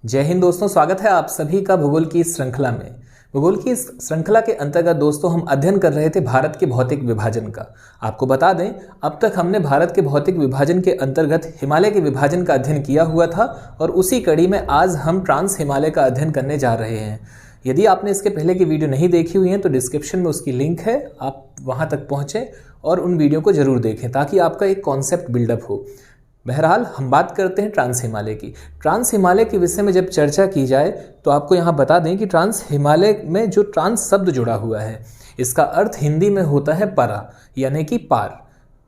जय हिंद दोस्तों, स्वागत है आप सभी का भूगोल की इस श्रृंखला में। भूगोल की इस श्रृंखला के अंतर्गत दोस्तों हम अध्ययन कर रहे थे भारत के भौतिक विभाजन का। आपको बता दें, अब तक हमने भारत के भौतिक विभाजन के अंतर्गत हिमालय के विभाजन का अध्ययन किया हुआ था और उसी कड़ी में आज हम ट्रांस हिमालय का अध्ययन करने जा रहे हैं। यदि आपने इसके पहले की वीडियो नहीं देखी हुई है तो डिस्क्रिप्शन में उसकी लिंक है, आप वहाँ तक पहुँचें और उन वीडियो को जरूर देखें ताकि आपका एक कॉन्सेप्ट बिल्डअप हो। बहरहाल हम बात करते हैं ट्रांस हिमालय की। ट्रांस हिमालय के विषय में जब चर्चा की जाए तो आपको यहाँ बता दें कि ट्रांस हिमालय में जो ट्रांस शब्द जुड़ा हुआ है, इसका अर्थ हिंदी में होता है परा, यानी कि पार।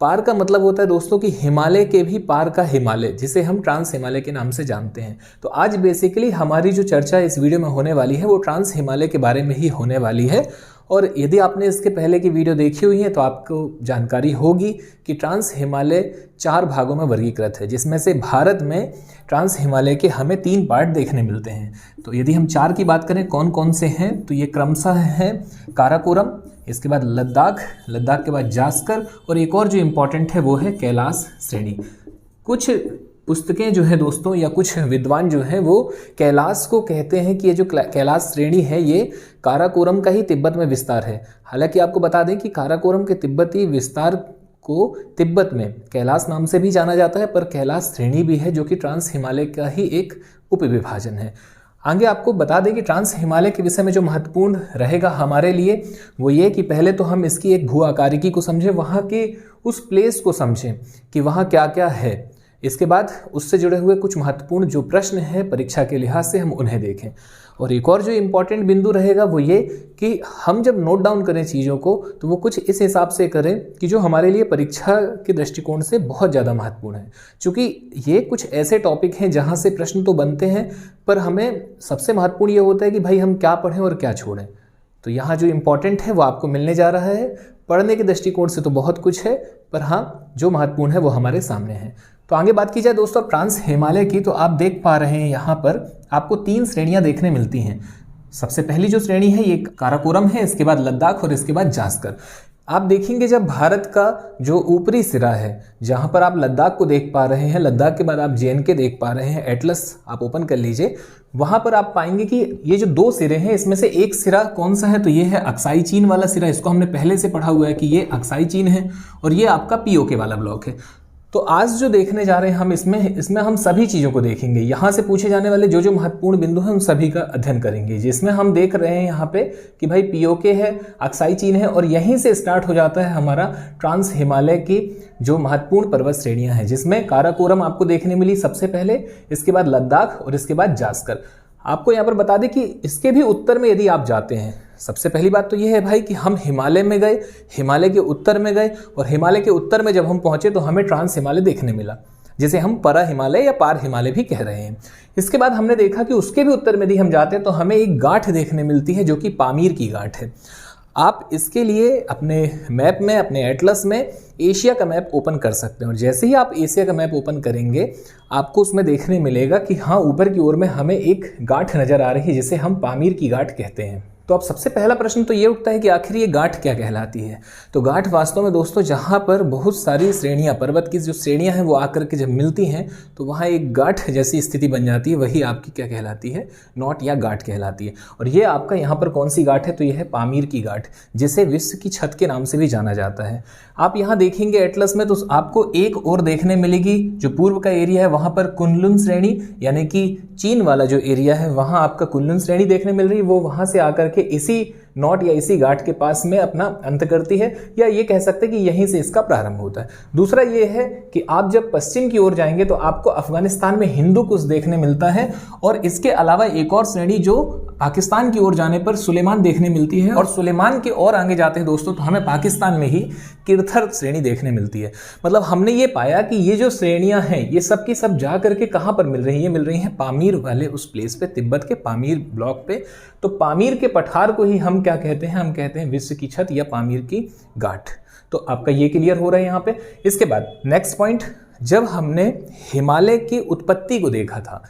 पार का मतलब होता है दोस्तों कि हिमालय के भी पार का हिमालय, जिसे हम ट्रांस हिमालय के नाम से जानते हैं। तो आज बेसिकली हमारी जो चर्चा इस वीडियो में होने वाली है वो ट्रांस हिमालय के बारे में ही होने वाली है। और यदि आपने इसके पहले की वीडियो देखी हुई है तो आपको जानकारी होगी कि ट्रांस हिमालय 4 भागों में वर्गीकृत है, जिसमें से भारत में ट्रांस हिमालय के हमें 3 पार्ट देखने मिलते हैं। तो यदि हम 4 की बात करें कौन कौन से हैं, तो ये क्रमशः हैं काराकोरम, इसके बाद लद्दाख के बाद जास्कर और एक और जो इम्पोर्टेंट है वो है कैलाश श्रेणी। कुछ पुस्तकें जो है दोस्तों या कुछ विद्वान जो हैं वो कैलाश को कहते हैं कि ये जो कैलाश श्रेणी है ये काराकोरम का ही तिब्बत में विस्तार है। हालांकि आपको बता दें कि काराकोरम के तिब्बती विस्तार को तिब्बत में कैलाश नाम से भी जाना जाता है, पर कैलाश श्रेणी भी है जो कि ट्रांस हिमालय का ही एक उपविभाजन है। आगे आपको बता दें कि ट्रांस हिमालय के विषय में जो महत्वपूर्ण रहेगा हमारे लिए वो ये कि पहले तो हम इसकी एक भू आकारिकी को समझें, वहाँ के उस प्लेस को समझें कि वहाँ क्या क्या है। इसके बाद उससे जुड़े हुए कुछ महत्वपूर्ण जो प्रश्न हैं परीक्षा के लिहाज से हम उन्हें देखें। और एक और जो इम्पॉर्टेंट बिंदु रहेगा वो ये कि हम जब नोट डाउन करें चीज़ों को तो वो कुछ इस हिसाब से करें कि जो हमारे लिए परीक्षा के दृष्टिकोण से बहुत ज़्यादा महत्वपूर्ण है। क्योंकि ये कुछ ऐसे टॉपिक हैं जहाँ से प्रश्न तो बनते हैं, पर हमें सबसे महत्वपूर्ण ये होता है कि भाई हम क्या पढ़ें और क्या छोड़ें। तो यहाँ जो इम्पोर्टेंट है वो आपको मिलने जा रहा है। पढ़ने के दृष्टिकोण से तो बहुत कुछ है, पर हाँ जो महत्वपूर्ण है वो हमारे सामने है। तो आगे बात की जाए दोस्तों ट्रांस हिमालय की, तो आप देख पा रहे हैं यहाँ पर आपको 3 श्रेणियाँ देखने मिलती हैं। सबसे पहली जो श्रेणी है ये काराकोरम है, इसके बाद लद्दाख और इसके बाद जास्कर। आप देखेंगे जब भारत का जो ऊपरी सिरा है, जहाँ पर आप लद्दाख को देख पा रहे हैं, लद्दाख के बाद आप JNK देख पा रहे हैं, एटलस आप ओपन कर लीजिए, वहाँ पर आप पाएंगे कि ये जो 2 सिरे हैं इसमें से एक सिरा कौन सा है, तो ये है अक्साई चीन वाला सिरा। इसको हमने पहले से पढ़ा हुआ है कि ये अक्साई चीन है और ये आपका POK वाला ब्लॉक है। तो आज जो देखने जा रहे हैं हम इसमें हम सभी चीज़ों को देखेंगे। यहाँ से पूछे जाने वाले जो महत्वपूर्ण बिंदु हैं उन सभी का अध्ययन करेंगे, जिसमें हम देख रहे हैं यहाँ पे कि भाई POK है, अक्साई चीन है और यहीं से स्टार्ट हो जाता है हमारा ट्रांस हिमालय की जो महत्वपूर्ण पर्वत श्रेणियाँ हैं, जिसमें काराकोरम आपको देखने मिली सबसे पहले, इसके बाद लद्दाख और इसके बाद जास्कर। आपको यहाँ पर बता दें कि इसके भी उत्तर में यदि आप जाते हैं, सबसे पहली बात तो ये है भाई कि हम हिमालय में गए, हिमालय के उत्तर में गए और हिमालय के उत्तर में जब हम पहुंचे तो हमें ट्रांस हिमालय देखने मिला, जिसे हम परा हिमालय या पार हिमालय भी कह रहे हैं। इसके बाद हमने देखा कि उसके भी उत्तर में यदि हम जाते हैं तो हमें एक गांठ देखने मिलती है जो कि पामीर की गांठ है। आप इसके लिए अपने मैप में, अपने एटलस में एशिया का मैप ओपन कर सकते हैं और जैसे ही आप एशिया का मैप ओपन करेंगे आपको उसमें देखने मिलेगा कि हाँ ऊपर की ओर में हमें एक गांठ नज़र आ रही है जिसे हम पामीर की गांठ कहते हैं। तो अब सबसे पहला प्रश्न तो ये उठता है कि आखिर ये गांठ क्या कहलाती है। तो गांठ वास्तव में दोस्तों जहाँ पर बहुत सारी श्रेणियाँ, पर्वत की जो श्रेणियाँ हैं वो आकर के जब मिलती हैं तो वहाँ एक गांठ जैसी स्थिति बन जाती है, वही आपकी क्या कहलाती है, नोट या गांठ कहलाती है। और ये आपका यहाँ पर कौन सी गांठ है, तो ये है पामीर की गांठ, जिसे विश्व की छत के नाम से भी जाना जाता है। आप यहाँ देखेंगे एटलस में तो आपको एक और देखने मिलेगी, जो पूर्व का एरिया है वहाँ पर कुनलुन श्रेणी, यानी कि चीन वाला जो एरिया है वहाँ आपका कुनलुन श्रेणी देखने मिल रही है। वो वहाँ से आकर के इसी नोट या इसी गांठ के पास में अपना अंत करती है, या ये कह सकते हैं कि यहीं से इसका प्रारंभ होता है। दूसरा ये है कि आप जब पश्चिम की ओर जाएंगे तो आपको अफगानिस्तान में हिंदू कुश देखने मिलता है और इसके अलावा एक और श्रेणी जो पाकिस्तान की ओर जाने पर सुलेमान देखने मिलती है, और सुलेमान के और आगे जाते हैं दोस्तों तो हमें पाकिस्तान में ही किरथर श्रेणी देखने मिलती है। मतलब हमने ये पाया कि ये जो श्रेणियां हैं ये सब की सब जा करके कहाँ पर मिल रही है, मिल रही हैं पामीर वाले उस प्लेस पे, तिब्बत के पामीर ब्लॉक पे। तो पामीर के पठार को ही हम क्या कहते हैं, हम कहते हैं विश्व की छत या पामीर की गांठ। तो आपका ये क्लियर हो रहा है यहाँ पे। इसके बाद नेक्स्ट पॉइंट, जब हमने हिमालय की उत्पत्ति को देखा था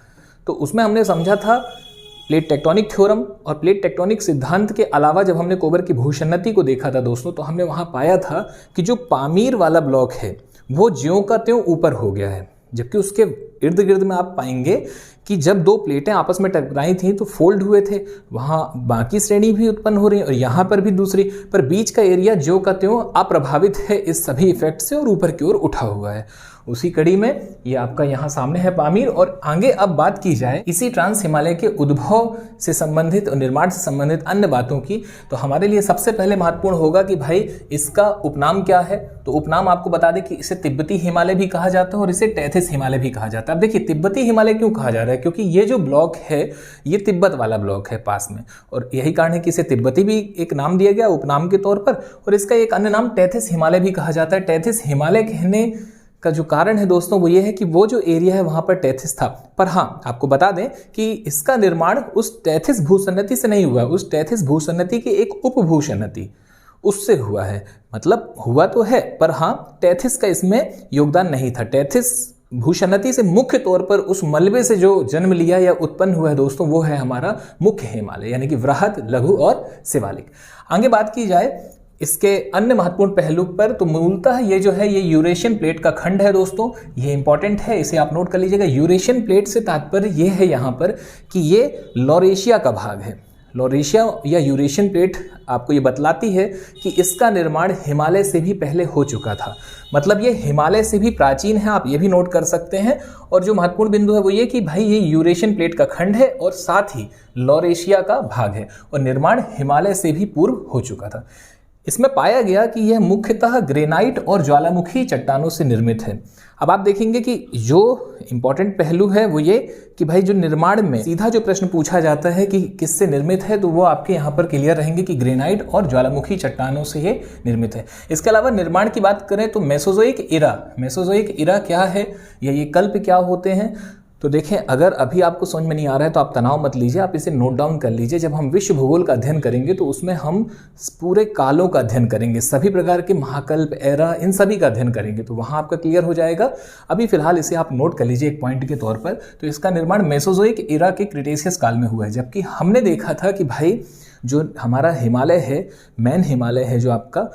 तो उसमें हमने समझा था प्लेट टेक्टोनिक थ्योरम और प्लेट टेक्टोनिक सिद्धांत के अलावा जब हमने कोबर की भूसन्नति को देखा था दोस्तों, तो हमने वहाँ पाया था कि जो पामीर वाला ब्लॉक है वो ज्यों का त्यों ऊपर हो गया है, जबकि उसके इर्द गिर्द में आप पाएंगे कि जब दो प्लेटें आपस में टकराई थी तो फोल्ड हुए थे, वहाँ बाकी श्रेणी भी उत्पन्न हो रही है और यहाँ पर भी दूसरी, पर बीच का एरिया ज्यों का त्यों अप्रभावित है इस सभी इफेक्ट से और ऊपर की ओर उठा हुआ है। उसी कड़ी में ये आपका यहाँ सामने है पामीर। और आगे अब बात की जाए इसी ट्रांस हिमालय के उद्भव से संबंधित और निर्माण से संबंधित अन्य बातों की, तो हमारे लिए सबसे पहले महत्वपूर्ण होगा कि भाई इसका उपनाम क्या है। तो उपनाम आपको बता दें कि इसे तिब्बती हिमालय भी कहा जाता है और इसे टेथिस हिमालय भी कहा जाता है। अब देखिए तिब्बती हिमालय क्यों कहा जा रहा है, क्योंकि ये जो ब्लॉक है ये तिब्बत वाला ब्लॉक है पास में, और यही कारण है कि इसे तिब्बती भी एक नाम दिया गया उपनाम के तौर पर, और इसका एक अन्य नाम टेथिस हिमालय भी कहा जाता है। टेथिस हिमालय कहने का जो कारण है दोस्तों वो ये है कि वो जो एरिया है वहां पर टेथिस था। पर हाँ, आपको बता दें कि इसका निर्माण उस टेथिस भूसन्नति से नहीं हुआ, उस टेथिस भूसन्नति की एक उपभूसन्नति उससे हुआ है। मतलब हुआ तो है, पर हाँ टेथिस का इसमें योगदान नहीं था। टेथिस भूसन्नति से मुख्य तौर पर उस मलबे से जो जन्म लिया या उत्पन्न हुआ है दोस्तों वो है हमारा मुख्य हिमालय, यानी कि वृहद, लघु और शिवालिक। आगे बात की जाए इसके अन्य महत्वपूर्ण पहलू पर, तो मूलतः ये जो है ये यूरेशियन प्लेट का खंड है दोस्तों, ये इंपॉर्टेंट है, इसे आप नोट कर लीजिएगा। यूरेशियन प्लेट से तात्पर्य ये है यहाँ पर कि ये लॉरेशिया का भाग है। लॉरेशिया या यूरेशियन प्लेट आपको ये बतलाती है कि इसका निर्माण हिमालय से भी पहले हो चुका था, मतलब ये हिमालय से भी प्राचीन है, आप ये भी नोट कर सकते हैं। और जो महत्वपूर्ण बिंदु है वो ये कि भाई ये यूरेशियन प्लेट का खंड है और साथ ही लॉरेशिया का भाग है और निर्माण हिमालय से भी पूर्व हो चुका था। इसमें पाया गया कि यह मुख्यतः ग्रेनाइट और ज्वालामुखी चट्टानों से निर्मित है। अब आप देखेंगे कि जो इंपॉर्टेंट पहलू है वो ये कि भाई जो निर्माण में सीधा जो प्रश्न पूछा जाता है कि किससे निर्मित है, तो वो आपके यहाँ पर क्लियर रहेंगे कि ग्रेनाइट और ज्वालामुखी चट्टानों से ये निर्मित है। इसके अलावा निर्माण की बात करें तो मेसोजोइक इरा क्या है या ये कल्प क्या होते हैं, तो देखें अगर अभी आपको समझ में नहीं आ रहा है तो आप तनाव मत लीजिए, आप इसे नोट डाउन कर लीजिए। जब हम विश्व भूगोल का अध्ययन करेंगे तो उसमें हम पूरे कालों का अध्ययन करेंगे, सभी प्रकार के महाकल्प, एरा, इन सभी का अध्ययन करेंगे, तो वहाँ आपका क्लियर हो जाएगा। अभी फिलहाल इसे आप नोट कर लीजिए एक पॉइंट के तौर पर। तो इसका निर्माण मेसोजोइक इरा के क्रिटेशियस काल में हुआ है, जबकि हमने देखा था कि भाई जो हमारा हिमालय है, मेन हिमालय है जो आपका,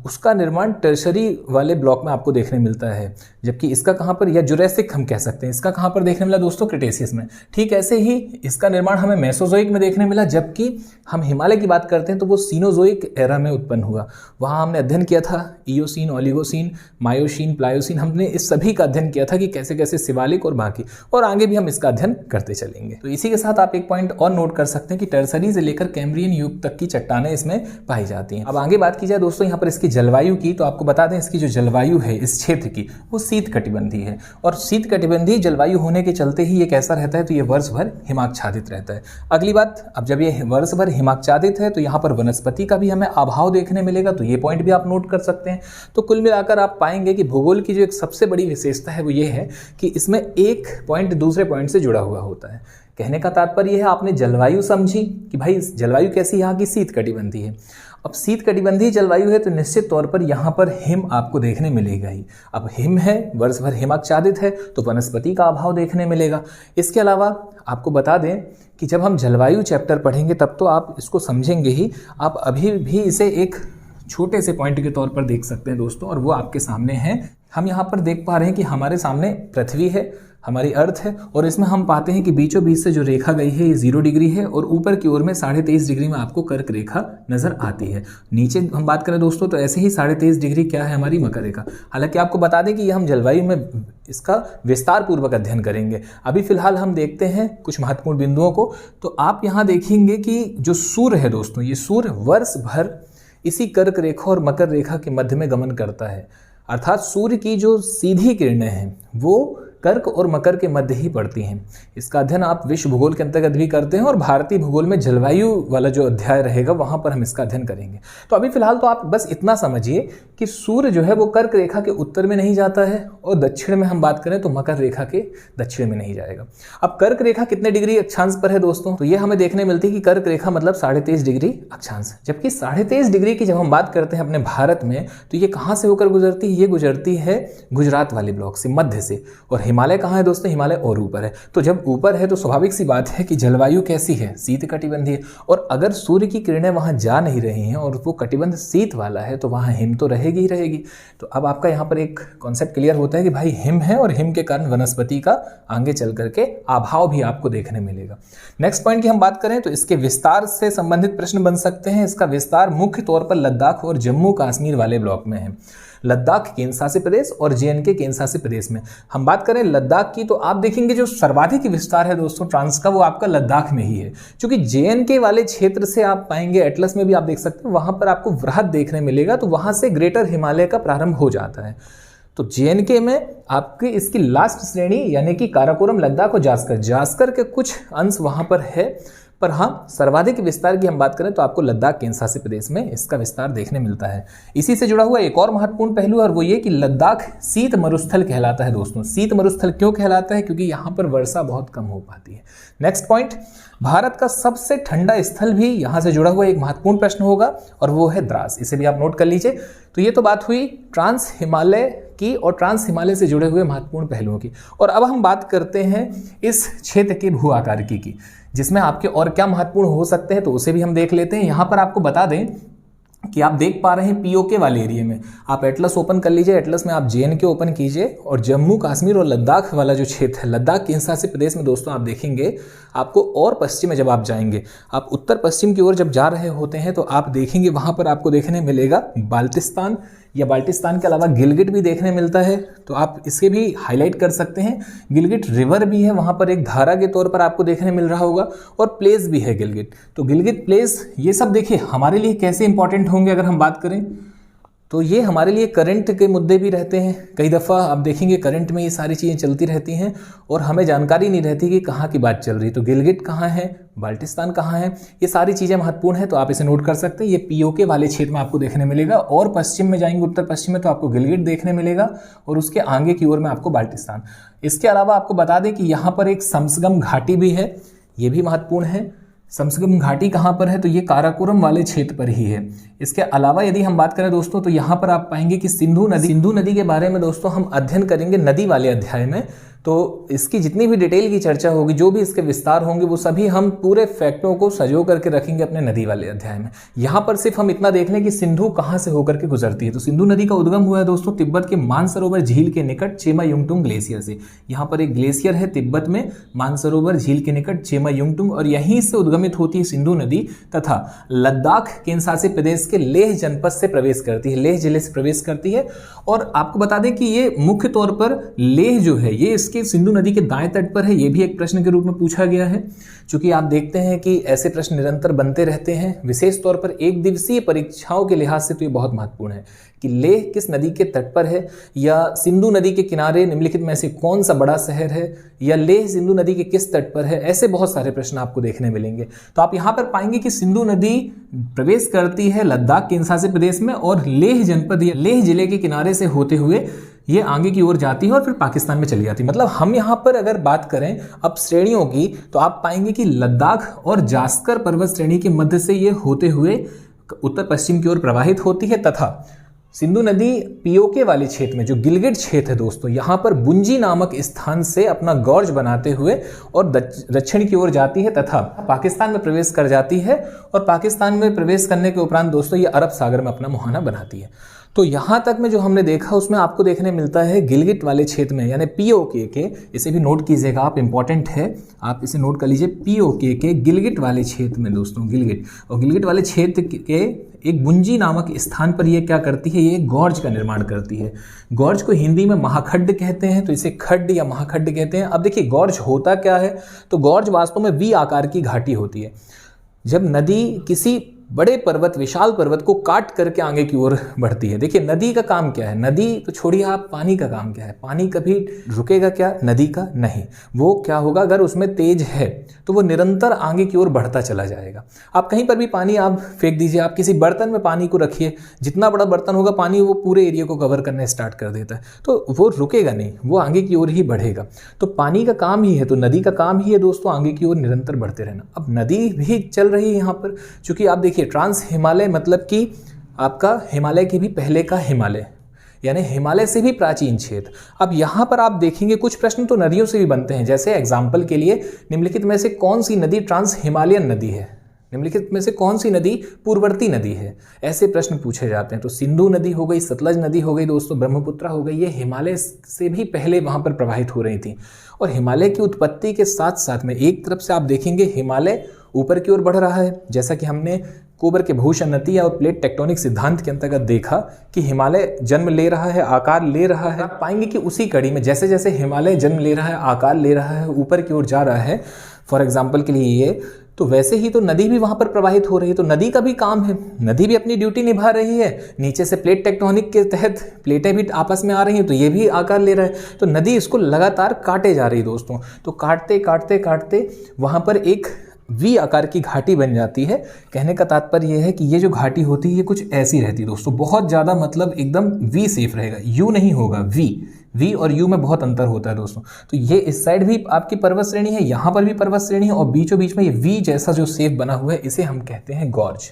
उसका निर्माण टर्शरी वाले ब्लॉक में आपको देखने मिलता है, जबकि इसका कहाँ पर, या जुरैसिक हम कह सकते हैं, इसका कहाँ पर देखने मिला दोस्तों, क्रिटेशियस में। ठीक ऐसे ही इसका निर्माण हमें मेसोजोइक में देखने मिला, जबकि हम हिमालय की बात करते हैं तो वो सीनोजोइक एरा में उत्पन्न हुआ। वहाँ हमने अध्ययन किया था इयोसीन, ओलिगोसीन, मायोसीन, प्लायोसीन, हमने इस सभी का अध्ययन किया था कि कैसे कैसे शिवालिक और बाकी, और आगे भी हम इसका अध्ययन करते चलेंगे। तो इसी के साथ आप एक पॉइंट और नोट कर सकते हैं कि टर्सरी से लेकर कैम्ब्रियन युग तक की चट्टानें इसमें पाई जाती हैं। अब आगे बात की जाए दोस्तों यहाँ पर इसकी जलवायु की, तो आपको बता दें इसकी जो जलवायु है इस क्षेत्र की वो शीत कटिबंधी है, और शीत कटिबंधी जलवायु होने के चलते ही ये कैसा रहता है, तो ये वर्ष भर हिमाच्छादित रहता है। अगली बात, अब जब ये वर्ष भर हिमाच्छादित है तो यहाँ पर वनस्पति का भी हमें अभाव देखने मिलेगा, तो ये पॉइंट भी आप नोट कर सकते हैं। तो कुल मिलाकर आप पाएंगे कि भूगोल की जो एक सबसे बड़ी विशेषता है वो ये है कि इसमें एक पॉइंट दूसरे पॉइंट से जुड़ा हुआ होता है। कहने का तात्पर्य है आपने जलवायु समझी कि भाई जलवायु कैसी, यहाँ की शीत कटिबंधी है। अब शीत कटिबंधी जलवायु है तो निश्चित तौर पर यहाँ पर हिम आपको देखने मिलेगा ही। अब हिम है, वर्ष भर हिमाच्छादित है, तो वनस्पति का अभाव देखने मिलेगा। इसके अलावा आपको बता दें कि जब हम जलवायु चैप्टर पढ़ेंगे तब तो आप इसको समझेंगे ही, आप अभी भी इसे एक छोटे से पॉइंट के तौर पर देख सकते हैं दोस्तों, और वो आपके सामने है। हम यहाँ पर देख पा रहे हैं कि हमारे सामने पृथ्वी है, हमारी अर्थ है, और इसमें हम पाते हैं कि बीचों बीच से जो रेखा गई है ये 0 डिग्री है, और ऊपर की ओर में 23.5 डिग्री में आपको कर्क रेखा नजर आती है। नीचे हम बात करें दोस्तों तो ऐसे ही 23.5 डिग्री क्या है, हमारी मकर रेखा। हालांकि आपको बता दें कि ये हम जलवायु में इसका विस्तार पूर्वक अध्ययन करेंगे। अभी फिलहाल हम देखते हैं कुछ महत्वपूर्ण बिंदुओं को। तो आप यहाँ देखेंगे कि जो सूर्य है दोस्तों, ये सूर्य वर्ष भर इसी कर्क रेखा और मकर रेखा के मध्य में गमन करता है, अर्थात सूर्य की जो सीधी किरणें हैं वो कर्क और मकर के मध्य ही पड़ती हैं। इसका अध्ययन आप विश्व भूगोल के अंतर्गत भी करते हैं, और भारतीय भूगोल में जलवायु वाला जो अध्याय रहेगा वहां पर हम इसका अध्ययन करेंगे। तो अभी फिलहाल तो आप बस इतना समझिए कि सूर्य जो है वो कर्क रेखा के उत्तर में नहीं जाता है, और दक्षिण में हम बात करें तो मकर रेखा के दक्षिण में नहीं जाएगा। अब कर्क रेखा कितने डिग्री अक्षांश पर है दोस्तों, तो ये हमें देखने मिलती है कि कर्क रेखा मतलब 23.5 डिग्री अक्षांश, जबकि 23.5 डिग्री की जब हम बात करते हैं अपने भारत में तो ये कहाँ से होकर गुजरती है, ये गुजरती है गुजरात वाले ब्लॉक से, मध्य से, और हिमालय कहाँ है दोस्तों? हिमालय और ऊपर है। तो जब ऊपर है तो स्वाभाविक सी बात है कि जलवायु कैसी है? शीत कटिबंधीय। और अगर सूर्य की किरणें वहाँ जा नहीं रही हैं और वो कटिबंध शीत वाला है तो वहाँ हिम तो रहेगी ही रहेगी। तो अब आपका यहाँ पर एक कॉन्सेप्ट क्लियर होता है कि भाई हिम है और हिम के कारण वनस्पति का आगे चल करके अभाव भी आपको देखने मिलेगा। नेक्स्ट पॉइंट की हम बात करें तो इसके विस्तार से संबंधित प्रश्न बन सकते हैं। इसका विस्तार मुख्य तौर पर लद्दाख और जम्मू कश्मीर वाले ब्लॉक में है। लद्दाख केंद्र शासित प्रदेश और जेएनके केंद्र शासित प्रदेश में हम बात करें लद्दाख की तो आप देखेंगे जो सर्वाधिक विस्तार है दोस्तों ट्रांस का वो आपका लद्दाख में ही है। क्योंकि जेएनके वाले क्षेत्र से आप पाएंगे, एटलस में भी आप देख सकते हैं, वहां पर आपको वृहद देखने मिलेगा। तो वहां से ग्रेटर हिमालय का प्रारंभ हो जाता है। तो जेएनके में आपकी इसकी लास्ट श्रेणी यानी कि काराकोरम, लद्दाख और जास्कर के कुछ अंश वहां पर है। पर हाँ, सर्वाधिक विस्तार की हम बात करें तो आपको लद्दाख केंद्र शासित प्रदेश में इसका विस्तार देखने मिलता है। इसी से जुड़ा हुआ एक और महत्वपूर्ण पहलू और वो ये कि लद्दाख शीत मरुस्थल कहलाता है दोस्तों। शीत मरुस्थल क्यों कहलाता है? क्योंकि यहाँ पर वर्षा बहुत कम हो पाती है। नेक्स्ट पॉइंट, भारत का सबसे ठंडा स्थल भी यहाँ से जुड़ा हुआ एक महत्वपूर्ण प्रश्न होगा और वो है द्रास। इसे भी आप नोट कर लीजिए। तो ये तो बात हुई ट्रांस हिमालय की और ट्रांस हिमालय से जुड़े हुए महत्वपूर्ण पहलुओं की। और अब हम बात करते हैं इस क्षेत्र के भू आकारिकी की, जिसमें आपके और क्या महत्वपूर्ण हो सकते हैं तो उसे भी हम देख लेते हैं। यहाँ पर आपको बता दें कि आप देख पा रहे हैं पीओके वाले एरिया में, आप एटलस ओपन कर लीजिए। एटलस में आप जेएनके ओपन कीजिए और जम्मू कश्मीर और लद्दाख वाला जो क्षेत्र है, लद्दाख केंद्र शासित प्रदेश में दोस्तों आप देखेंगे आपको और पश्चिम में जब आप जाएंगे, आप उत्तर पश्चिम की ओर जब जा रहे होते हैं तो आप देखेंगे वहां पर आपको देखने मिलेगा बाल्टिस्तान या बाल्टिस्तान के अलावा गिलगिट भी देखने मिलता है। तो आप इसके भी हाईलाइट कर सकते हैं। गिलगिट रिवर भी है, वहां पर एक धारा के तौर पर आपको देखने मिल रहा होगा और प्लेस भी है गिलगिट। तो गिलगिट प्लेस ये सब देखिए हमारे लिए कैसे इंपॉर्टेंट होंगे अगर हम बात करें तो ये हमारे लिए करंट के मुद्दे भी रहते हैं। कई दफ़ा आप देखेंगे करंट में ये सारी चीज़ें चलती रहती हैं और हमें जानकारी नहीं रहती कि कहाँ की बात चल रही। तो गिलगिट कहाँ है, बाल्टिस्तान कहाँ है, ये सारी चीज़ें महत्वपूर्ण है। तो आप इसे नोट कर सकते हैं। ये पीओके वाले क्षेत्र में आपको देखने मिलेगा और पश्चिम में जाएंगे, उत्तर पश्चिम में, तो आपको गिलगिट देखने मिलेगा और उसके आगे की ओर में आपको बाल्टिस्तान। इसके अलावा आपको बता दें कि यहाँ पर एक समसगम घाटी भी है, ये भी महत्वपूर्ण है। समसगम घाटी कहाँ पर है? तो ये काराकोरम वाले क्षेत्र पर ही है। इसके अलावा यदि हम बात करें दोस्तों तो यहाँ पर आप पाएंगे कि सिंधु नदी के बारे में दोस्तों हम अध्ययन करेंगे नदी वाले अध्याय में। तो इसकी जितनी भी डिटेल की चर्चा होगी, जो भी इसके विस्तार होंगे, वो सभी हम पूरे फैक्टों को सजो करके रखेंगे अपने नदी वाले अध्याय में। यहाँ पर सिर्फ हम इतना देख लें कि सिंधु कहाँ से होकर के गुजरती है। तो सिंधु नदी का उद्गम हुआ है दोस्तों तिब्बत के मानसरोवर झील के निकट चेमायुंगटुंग ग्लेशियर से। यहाँ पर एक ग्लेशियर है तिब्बत में मानसरोवर झील के निकट चेमायुंगटुंग और यहीं से उद्गमित होती है सिंधु नदी तथा लद्दाख केंद्र शासित प्रदेश के लेह जनपद से प्रवेश करती है, लेह जिले से प्रवेश करती है। और आपको बता दें कि ये मुख्य तौर पर लेह जो है ये इसके सिंधु नदी के दाएं तट पर है। ये भी एक प्रश्न के रूप में पूछा गया है। क्योंकि आप देखते हैं कि ऐसे प्रश्न निरंतर बनते रहते हैं, विशेष तौर पर एक दिवसीय परीक्षाओं के लिहाज से तो ये बहुत महत्वपूर्ण है कि लेह किस नदी के तट पर है या सिंधु नदी के किनारे निम्नलिखित में से कौन सा बड़ा शहर है या लेह सिंधु नदी के किस तट पर है। ऐसे बहुत सारे प्रश्न आपको देखने मिलेंगे। तो आप यहाँ पर पाएंगे कि सिंधु नदी प्रवेश करती है लद्दाख केंद्र शासित प्रदेश में और लेह जनपद या लेह जिले के किनारे से होते हुए ये आगे की ओर जाती है और फिर पाकिस्तान में चली जाती है। मतलब हम यहाँ पर अगर बात करें अब श्रेणियों की तो आप पाएंगे कि लद्दाख और जास्कर पर्वत श्रेणी के मध्य से ये होते हुए उत्तर पश्चिम की ओर प्रवाहित होती है तथा सिंधु नदी पीओके वाले क्षेत्र में जो गिलगिट क्षेत्र है दोस्तों, यहाँ पर बुंजी नामक स्थान से अपना गॉर्ज बनाते हुए और दक्षिण की ओर जाती है तथा पाकिस्तान में प्रवेश कर जाती है और पाकिस्तान में प्रवेश करने के उपरांत दोस्तों ये अरब सागर में अपना मुहाना बनाती है। तो यहाँ तक में जो हमने देखा उसमें आपको देखने मिलता है गिलगिट वाले क्षेत्र में यानी पीओके के, इसे भी नोट कीजिएगा आप, इंपॉर्टेंट है, आप इसे नोट कर लीजिए। पीओके के गिलगिट वाले क्षेत्र में दोस्तों गिलगिट और गिलगिट वाले क्षेत्र के एक बुंजी नामक स्थान पर ये क्या करती है, ये गॉर्ज का निर्माण करती है। गॉर्ज को हिंदी में महाखड्ड कहते हैं, तो इसे खड्ड या महाखड्ड कहते हैं। अब देखिए गॉर्ज होता क्या है, तो गॉर्ज वास्तव में वी आकार की घाटी होती है। जब नदी किसी बड़े पर्वत, विशाल पर्वत को काट करके आगे की ओर बढ़ती है। देखिए नदी का काम क्या है, नदी तो छोड़िए आप, पानी का काम क्या है, पानी कभी रुकेगा क्या नदी का? नहीं। वो क्या होगा, अगर उसमें तेज है तो वो निरंतर आगे की ओर बढ़ता चला जाएगा। आप कहीं पर भी पानी आप फेंक दीजिए, आप किसी बर्तन में पानी को रखिए, जितना बड़ा बर्तन होगा पानी वो पूरे एरिया को कवर करने स्टार्ट कर देता है, तो वो रुकेगा नहीं, वो आगे की ओर ही बढ़ेगा। तो पानी का काम ही है, तो नदी का काम ही है दोस्तों आगे की ओर निरंतर बढ़ते रहना। अब नदी भी चल रही है यहाँ पर, चूंकि आप देखिए ट्रांस हिमालय मतलब कि आपका हिमालय की भी पहले का हिमालय, यानी हिमालय से भी प्राचीन क्षेत्र। अब यहाँ पर आप देखेंगे कुछ प्रश्न तो नदियों से भी बनते हैं, जैसे एग्जाम्पल के लिए निम्नलिखित में से कौन सी नदी ट्रांस हिमालयन नदी है, निम्नलिखित में से कौन सी नदी पूर्ववर्ती नदी है, ऐसे प्रश्न पूछे जाते हैं। तो सिंधु नदी हो गई, सतलज नदी हो गई दोस्तों, ब्रह्मपुत्रा हो गई, ये हिमालय से भी पहले वहाँ पर प्रवाहित हो रही थी। और हिमालय की उत्पत्ति के साथ साथ में एक तरफ से आप देखेंगे हिमालय ऊपर की ओर बढ़ रहा है, जैसा कि हमने कोबर के भूशन्नति और प्लेट टेक्टोनिक सिद्धांत के अंतर्गत देखा कि हिमालय जन्म ले रहा है, आकार ले रहा है। आप पाएंगे कि उसी कड़ी में जैसे जैसे हिमालय जन्म ले रहा है, आकार ले रहा है, ऊपर की ओर जा रहा है, फॉर एग्जाम्पल के लिए ये, तो वैसे ही तो नदी भी वहां पर प्रवाहित हो रही है। तो नदी का भी काम है, नदी भी अपनी ड्यूटी निभा रही है। नीचे से प्लेट टेक्टोनिक के तहत प्लेटें भी आपस में आ रही हैं, तो ये भी आकार ले रहा है। तो नदी इसको लगातार काटे जा रही है दोस्तों। तो काटते काटते काटते वहां पर एक वी आकार की घाटी बन जाती है। कहने का तात्पर्य यह है कि ये जो घाटी होती है ये कुछ ऐसी रहती है दोस्तों, बहुत ज़्यादा मतलब एकदम वी सेफ रहेगा, यू नहीं होगा, वी और यू में बहुत अंतर होता है दोस्तों। तो ये इस साइड भी आपकी पर्वत श्रेणी है, यहाँ पर भी पर्वत श्रेणी है, और बीचों बीच में ये वी जैसा जो सेफ बना हुआ है इसे हम कहते हैं गॉर्ज।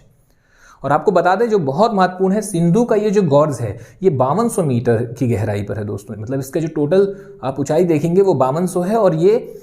और आपको बता दें जो बहुत महत्वपूर्ण है, सिंधु का ये जो गॉर्ज है ये 5200 मीटर की गहराई पर है दोस्तों। मतलब इसका जो टोटल आप ऊंचाई देखेंगे वो 5200 है, और ये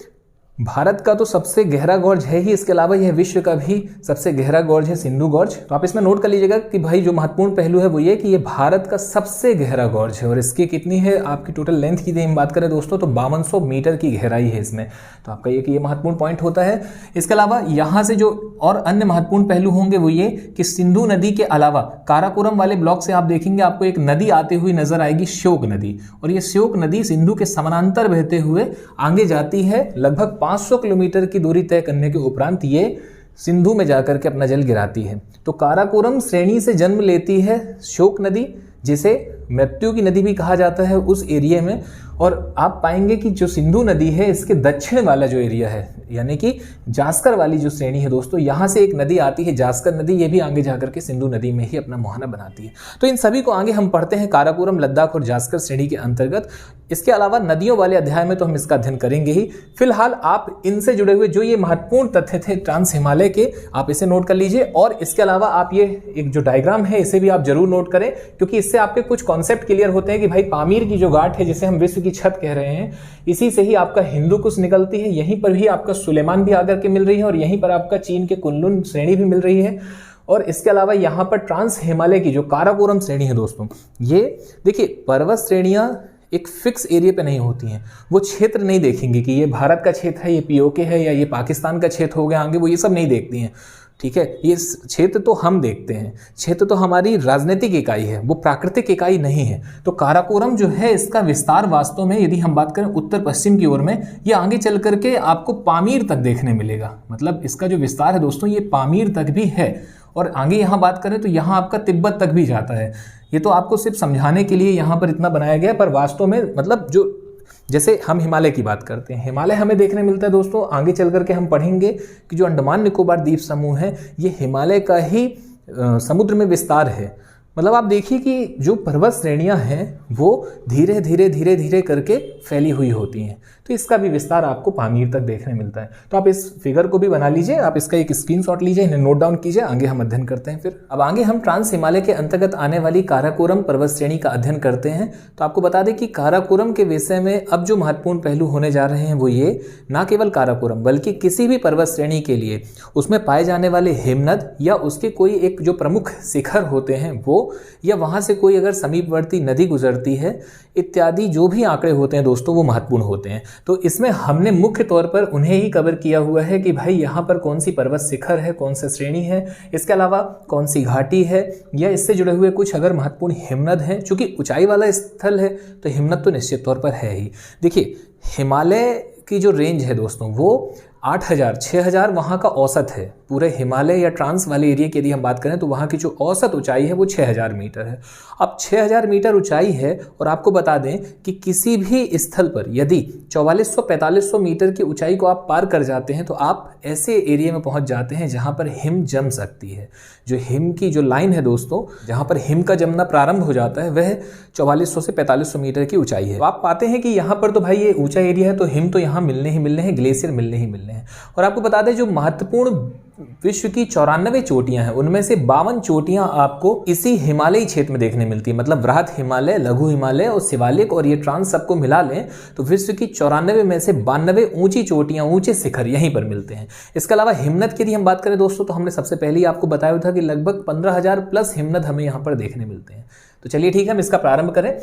भारत का तो सबसे गहरा गॉर्ज है ही, इसके अलावा यह विश्व का भी सबसे गहरा गॉर्ज है सिंधु गॉर्ज। तो आप इसमें नोट कर लीजिएगा कि भाई जो महत्वपूर्ण पहलू है वो ये कि ये भारत का सबसे गहरा गॉर्ज है। और इसकी कितनी है आपकी टोटल लेंथ की हम बात करें दोस्तों तो 5200 मीटर की गहराई है इसमें। तो आपका ये कि ये महत्वपूर्ण पॉइंट होता है। इसके अलावा यहाँ से जो और अन्य महत्वपूर्ण पहलू होंगे वो ये कि सिंधु नदी के अलावा काराकोरम वाले ब्लॉक से आप देखेंगे आपको एक नदी आती हुई नजर आएगी, श्योक नदी। और ये श्योक नदी सिंधु के समानांतर बहते हुए आगे जाती है, लगभग 500 किलोमीटर की दूरी तय करने के उपरांत ये सिंधु में जाकर के अपना जल गिराती है। तो काराकोरम श्रेणी से जन्म लेती है श्योक नदी, जिसे मृत्यु की नदी भी कहा जाता है उस एरिया में। और आप पाएंगे कि जो सिंधु नदी है इसके दक्षिण वाला जो एरिया है, यानी कि जास्कर वाली जो श्रेणी है दोस्तों, यहाँ से एक नदी आती है जास्कर नदी, ये भी आगे जाकर के सिंधु नदी में ही अपना मुहाना बनाती है। तो इन सभी को आगे हम पढ़ते हैं काराकोरम, लद्दाख और जास्कर श्रेणी के अंतर्गत। इसके अलावा नदियों वाले अध्याय में तो हम इसका अध्ययन करेंगे ही। फिलहाल आप इनसे जुड़े हुए जो ये महत्वपूर्ण तथ्य थे ट्रांस हिमालय के, आप इसे नोट कर लीजिए। और इसके अलावा आप ये एक जो डायग्राम है इसे भी आप जरूर नोट करें, क्योंकि इससे आपके कुछ कॉन्सेप्ट क्लियर होते हैं कि भाई पामीर की जो घाट है जिसे हम विश्व की छत कह रहे हैं, इसी से ही आपका हिंदू कुश निकलती है, यहीं पर भी आपका सुलेमान भी आकर के मिल रही है, और यहीं पर आपका चीन के कुनलुन श्रेणी भी मिल रही है। और इसके अलावा यहाँ पर ट्रांस हिमालय की जो काराकोरम श्रेणी है दोस्तों, ये देखिए पर्वत श्रेणियां एक फिक्स एरिया पे नहीं होती हैं। वो क्षेत्र नहीं देखेंगे कि ये भारत का क्षेत्र है, ये पीओके है, या ये पाकिस्तान का क्षेत्र हो गया आगे, वो ये सब नहीं देखती हैं। ठीक है, ये क्षेत्र तो हम देखते हैं, क्षेत्र तो हमारी राजनीतिक इकाई है, वो प्राकृतिक इकाई नहीं है। तो काराकोरम जो है इसका विस्तार वास्तव में यदि हम बात करें उत्तर पश्चिम की ओर में, ये आगे चल करके आपको पामीर तक देखने मिलेगा। मतलब इसका जो विस्तार है दोस्तों ये पामीर तक भी है, और आगे यहाँ बात करें तो यहाँ आपका तिब्बत तक भी जाता है। ये तो आपको सिर्फ समझाने के लिए यहाँ पर इतना बनाया गया है, पर वास्तव में मतलब जो जैसे हम हिमालय की बात करते हैं, हिमालय हमें देखने मिलता है दोस्तों, आगे चल करके हम पढ़ेंगे कि जो अंडमान निकोबार द्वीप समूह है ये हिमालय का ही समुद्र में विस्तार है। मतलब आप देखिए कि जो पर्वत श्रेणियां हैं वो धीरे धीरे धीरे धीरे करके फैली हुई होती हैं। तो इसका भी विस्तार आपको पामीर तक देखने मिलता है। तो आप इस फिगर को भी बना लीजिए, आप इसका एक स्क्रीनशॉट लीजिए, इन्हें नोट डाउन कीजिए, आगे हम अध्ययन करते हैं। फिर अब आगे हम ट्रांस हिमालय के अंतर्गत आने वाली काराकोरम पर्वत श्रेणी का अध्ययन करते हैं। तो आपको बता दें कि काराकोरम के विषय में अब जो महत्वपूर्ण पहलू होने जा रहे हैं वो ये, ना केवल काराकोरम बल्कि किसी भी पर्वत श्रेणी के लिए उसमें पाए जाने वाले हिमनद या उसके कोई एक जो प्रमुख शिखर होते हैं वो, या वहां से कोई अगर समीपवर्ती नदी गुजरती है इत्यादि जो भी आंकड़े होते हैं दोस्तों वो महत्वपूर्ण होते हैं। तो इसमें हमने मुख्य तौर पर उन्हें ही कवर किया हुआ है कि भाई यहाँ पर कौन सी पर्वत शिखर है, कौन सी श्रेणी है, इसके अलावा कौन सी घाटी है, या इससे जुड़े हुए कुछ अगर महत्वपूर्ण हिमनद हैं। चूंकि ऊंचाई वाला स्थल है तो हिमनद तो निश्चित तौर पर है ही। देखिए हिमालय की जो रेंज है दोस्तों वो 6000 वहाँ का औसत है। पूरे हिमालय या ट्रांस वाले एरिया की यदि हम बात करें तो वहाँ की जो औसत ऊंचाई है वो 6000 मीटर है। अब 6000 मीटर ऊंचाई है, और आपको बता दें कि किसी भी स्थल पर यदि 4400-4500 मीटर की ऊंचाई को आप पार कर जाते हैं तो आप ऐसे एरिया में पहुंच जाते हैं जहां पर हिम जम सकती है। जो हिम की जो लाइन है दोस्तों, जहां पर हिम का जमना प्रारंभ हो जाता है वह 4400 से 4500 मीटर की ऊंचाई है। तो आप पाते हैं कि यहाँ पर तो भाई ये ऊंचा एरिया है तो हिम तो यहाँ मिलने ही मिलने हैं, ग्लेशियर मिलने ही मिलने हैं। और आपको बता दें जो महत्वपूर्ण विश्व की 94 चोटियां हैं, उनमें से 52 चोटियां आपको इसी हिमालयी क्षेत्र में देखने मिलती है। मतलब वृहद हिमालय, लघु हिमालय और शिवालिक और ये ट्रांस सबको मिला लें तो विश्व की 94 में से 92 ऊंची चोटियां, ऊंचे शिखर यहीं पर मिलते हैं। इसके अलावा हिमनद की यदि हम बात करें दोस्तों, तो हमने सबसे पहले ही आपको बताया था कि लगभग 15,000 प्लस हिमनद हमें यहाँ पर देखने मिलते हैं। तो चलिए ठीक है, हम इसका प्रारंभ करें।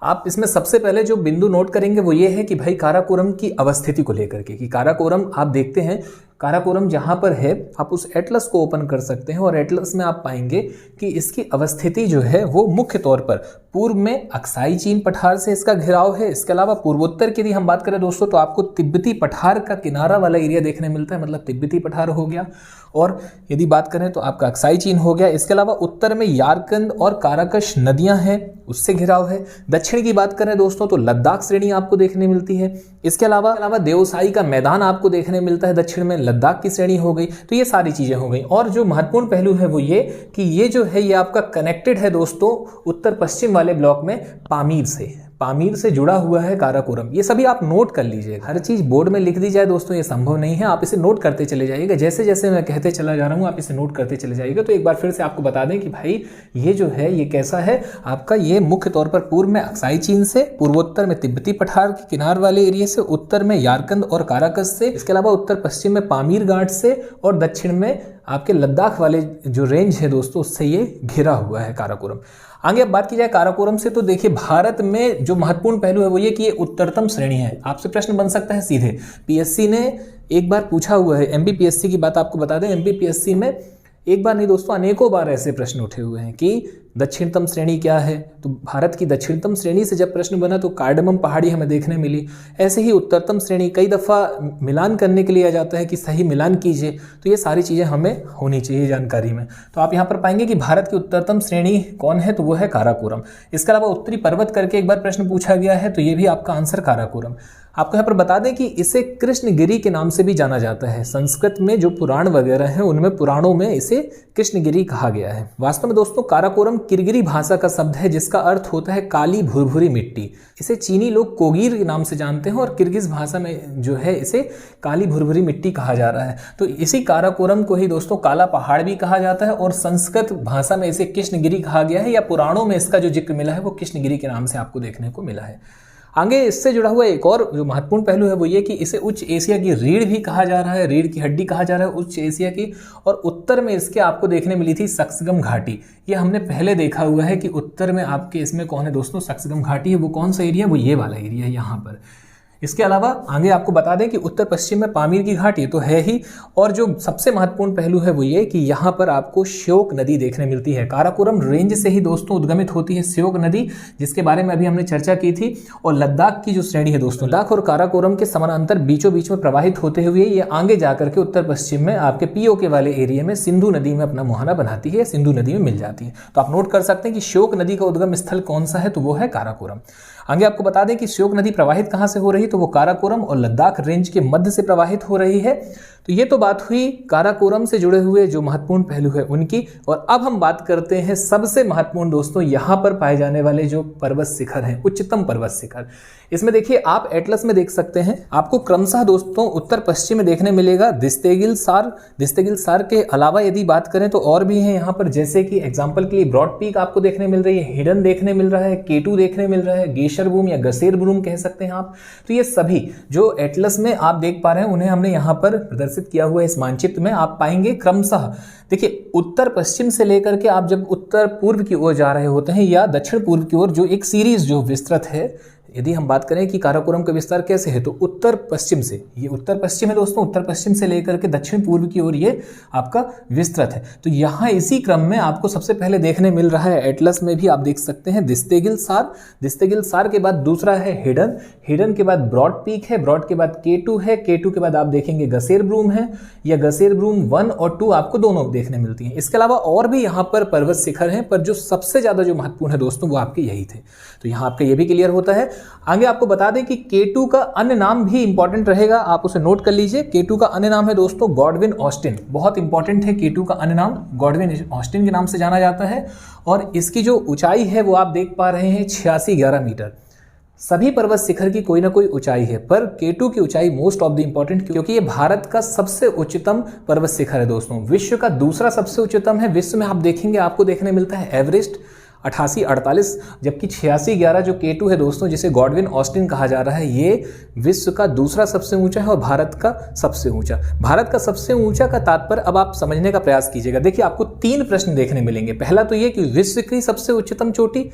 आप इसमें सबसे पहले जो बिंदु नोट करेंगे वो ये है कि भाई काराकोरम की अवस्थिति को लेकर के, कि काराकोरम आप देखते हैं, काराकोरम जहां पर है आप उस एटलस को ओपन कर सकते हैं और एटलस में आप पाएंगे कि इसकी अवस्थिति जो है वो मुख्य तौर पर पूर्व में अक्साई चीन पठार से इसका घिराव है। इसके अलावा पूर्वोत्तर की यदि हम बात करें दोस्तों, तो आपको तिब्बती पठार का किनारा वाला एरिया देखने मिलता है, मतलब तिब्बती पठार हो गया। और यदि बात करें तो आपका अक्साई चीन हो गया। इसके अलावा उत्तर में यारकंद और काराकश नदियां हैं, उससे घिराव है। दक्षिण की बात करें दोस्तों तो लद्दाख श्रेणी आपको देखने मिलती है। इसके अलावा देवसाई का मैदान आपको देखने मिलता है दक्षिण में, लद्दाख की श्रेणी हो गई। तो ये सारी चीजें हो गई। और जो महत्वपूर्ण पहलू है वो ये कि ये जो है ये आपका कनेक्टेड है दोस्तों उत्तर पश्चिम वाले ब्लॉक में पामीर से जुड़ा हुआ है काराकोरम। ये सभी आप नोट कर लीजिएगा। हर चीज बोर्ड में लिख दी जाए दोस्तों ये संभव नहीं है, आप इसे नोट करते चले जाइएगा। जैसे जैसे मैं कहते चला जा रहा हूँ आप इसे नोट करते चले जाइएगा। तो एक बार फिर से आपको बता दें कि भाई ये जो है ये कैसा है आपका, ये मुख्य तौर पर पूर्व में अक्साई चीन से, पूर्वोत्तर में तिब्बती पठार के किनार वाले एरिया से, उत्तर में यारकंद और काराकस से, इसके अलावा उत्तर पश्चिम में पामीर घाट से और दक्षिण में आपके लद्दाख वाले जो रेंज है दोस्तों उससे ये घिरा हुआ है काराकोरम। आगे अब बात की जाए काराकोरम से, तो देखिए भारत में जो महत्वपूर्ण पहलू है वो ये कि ये उत्तरतम श्रेणी है। आपसे प्रश्न बन सकता है सीधे, पीएससी ने एक बार पूछा हुआ है, एमपीपीएससी की बात आपको बता दें, एमपीपीएससी में एक बार नहीं दोस्तों अनेकों बार ऐसे प्रश्न उठे हुए हैं कि दक्षिणतम श्रेणी क्या है। तो भारत की दक्षिणतम श्रेणी से जब प्रश्न बना तो कार्डमम पहाड़ी हमें देखने मिली। ऐसे ही उत्तरतम श्रेणी कई दफ़ा मिलान करने के लिए आ जाता है कि सही मिलान कीजिए। तो ये सारी चीज़ें हमें होनी चाहिए जानकारी में। तो आप यहाँ पर पाएंगे कि भारत की उत्तरतम श्रेणी कौन है, तो वो है काराकोरम। इसके अलावा उत्तरी पर्वत करके एक बार प्रश्न पूछा गया है, तो ये भी आपका आंसर काराकोरम। आपको यहाँ पर बता दें कि इसे कृष्णगिरी के नाम से भी जाना जाता है। संस्कृत में जो पुराण वगैरह हैं उनमें पुराणों में इसे कृष्णगिरी कहा गया है। वास्तव में दोस्तों काराकोरम किरगिरी भाषा का शब्द है जिसका अर्थ होता है काली भुरभुरी मिट्टी। इसे चीनी लोग कोगीर के नाम से जानते हैं और किर्गिज भाषा में जो है इसे काली भुरभुरी मिट्टी कहा जा रहा है। तो इसी काराकोरम को ही दोस्तों काला पहाड़ भी कहा जाता है और संस्कृत भाषा में इसे कृष्णगिरी कहा गया है, या पुराणों में इसका जो जिक्र मिला है वो कृष्णगिरी के नाम से आपको देखने को मिला है। आगे इससे जुड़ा हुआ एक और जो महत्वपूर्ण पहलू है वो ये कि इसे उच्च एशिया की रीढ़ भी कहा जा रहा है, रीढ़ की हड्डी कहा जा रहा है उच्च एशिया की। और उत्तर में इसके आपको देखने मिली थी सक्सगम घाटी। ये हमने पहले देखा हुआ है कि उत्तर में आपके इसमें कौन है दोस्तों, सक्सगम घाटी है। वो कौन सा एरिया, वो ये वाला एरिया है यहाँ पर। इसके अलावा आगे आपको बता दें कि उत्तर पश्चिम में पामीर की घाटी तो है ही, और जो सबसे महत्वपूर्ण पहलू है वो ये कि यहाँ पर आपको श्योक नदी देखने मिलती है। काराकोरम रेंज से ही दोस्तों उद्गमित होती है श्योक नदी, जिसके बारे में अभी हमने चर्चा की थी। और लद्दाख की जो श्रेणी है दोस्तों, लद्दाख और काराकोरम के समानांतर बीचों बीच में प्रवाहित होते हुए ये आगे जाकर के उत्तर पश्चिम में आपके पीओके वाले एरिया में सिंधु नदी में अपना मुहाना बनाती है, सिंधु नदी में मिल जाती है। तो आप नोट कर सकते हैं कि श्योक नदी का उद्गम स्थल कौन सा है, तो वो है काराकोरम। आगे आपको बता दें कि श्योक नदी प्रवाहित कहाँ से हो रही है, तो वो काराकोरम और लद्दाख रेंज के मध्य से प्रवाहित हो रही है। तो ये तो बात हुई काराकोरम से जुड़े हुए जो महत्वपूर्ण पहलू है उनकी। और अब हम बात करते हैं सबसे महत्वपूर्ण दोस्तों यहाँ पर पाए जाने वाले जो पर्वत शिखर हैं, उच्चतम पर्वत शिखर। इसमें देखिए आप एटलस में देख सकते हैं, आपको क्रमशः दोस्तों उत्तर पश्चिम में देखने मिलेगा दिस्तेगिल सार के अलावा यदि बात करें तो और भी हैं यहाँ पर, जैसे कि एग्जाम्पल के लिए ब्रॉड पीक आपको देखने मिल रही है, हिडन देखने मिल रहा है, K2 देखने मिल रहा है, गेशरबूम या गसेरबूम कह सकते हैं आप। तो ये सभी जो एटलस में आप देख पा रहे हैं उन्हें हमने यहाँ पर प्रदर्शित किया हुआ है। इस मानचित्र में आप पाएंगे क्रमशः देखिए उत्तर पश्चिम से लेकर के आप जब उत्तर पूर्व की ओर जा रहे होते हैं या दक्षिण पूर्व की ओर, जो एक सीरीज जो विस्तृत है। यदि हम बात करें कि काराकोरम का विस्तार कैसे है, तो उत्तर पश्चिम से, ये उत्तर पश्चिम है दोस्तों, उत्तर पश्चिम से लेकर के दक्षिण पूर्व की ओर ये आपका विस्तृत है। तो यहाँ इसी क्रम में आपको सबसे पहले देखने मिल रहा है, एटलस में भी आप देख सकते हैं दिस्तेगिल सार के बाद दूसरा है हिडन के बाद ब्रॉड पीक है, ब्रॉड के बाद K2 है, K2 के बाद आप देखेंगे गसेरबरूम है, या गसेरबरूम 1 और 2 आपको दोनों देखने मिलती हैं। इसके अलावा और भी यहाँ पर पर्वत शिखर हैं, पर जो सबसे ज्यादा जो महत्वपूर्ण है दोस्तों वो आपके यही थे। तो यहाँ आपका ये भी क्लियर होता है। आगे आपको बता दें कि K2 का अन्य नाम भी इंपॉर्टेंट रहेगा, आप उसे नोट कर लीजिए। K2 का अन्य नाम है दोस्तों गॉडविन ऑस्टिन, बहुत इंपॉर्टेंट है। K2 का अन्य नाम गॉडविन ऑस्टिन के नाम से जाना जाता है और इसकी जो ऊंचाई है वो आप देख पा रहे हैं 8611 मीटर। सभी पर्वत शिखर की कोई ना कोई ऊंचाई है, पर K2 की ऊंचाई मोस्ट ऑफ द इंपॉर्टेंट, क्योंकि ये भारत का सबसे उच्चतम पर्वत शिखर है दोस्तों। विश्व का दूसरा सबसे उच्चतम है। विश्व में आप देखेंगे आपको देखने मिलता है एवरेस्ट 8848, जबकि 8611 जो K2 है दोस्तों, जिसे गॉडविन ऑस्टिन कहा जा रहा है, ये विश्व का दूसरा सबसे ऊंचा है और भारत का सबसे ऊंचा। भारत का सबसे ऊंचा का तात्पर्य अब आप समझने का प्रयास कीजिएगा। देखिए आपको 3 प्रश्न देखने मिलेंगे। पहला तो ये कि विश्व की सबसे उच्चतम चोटी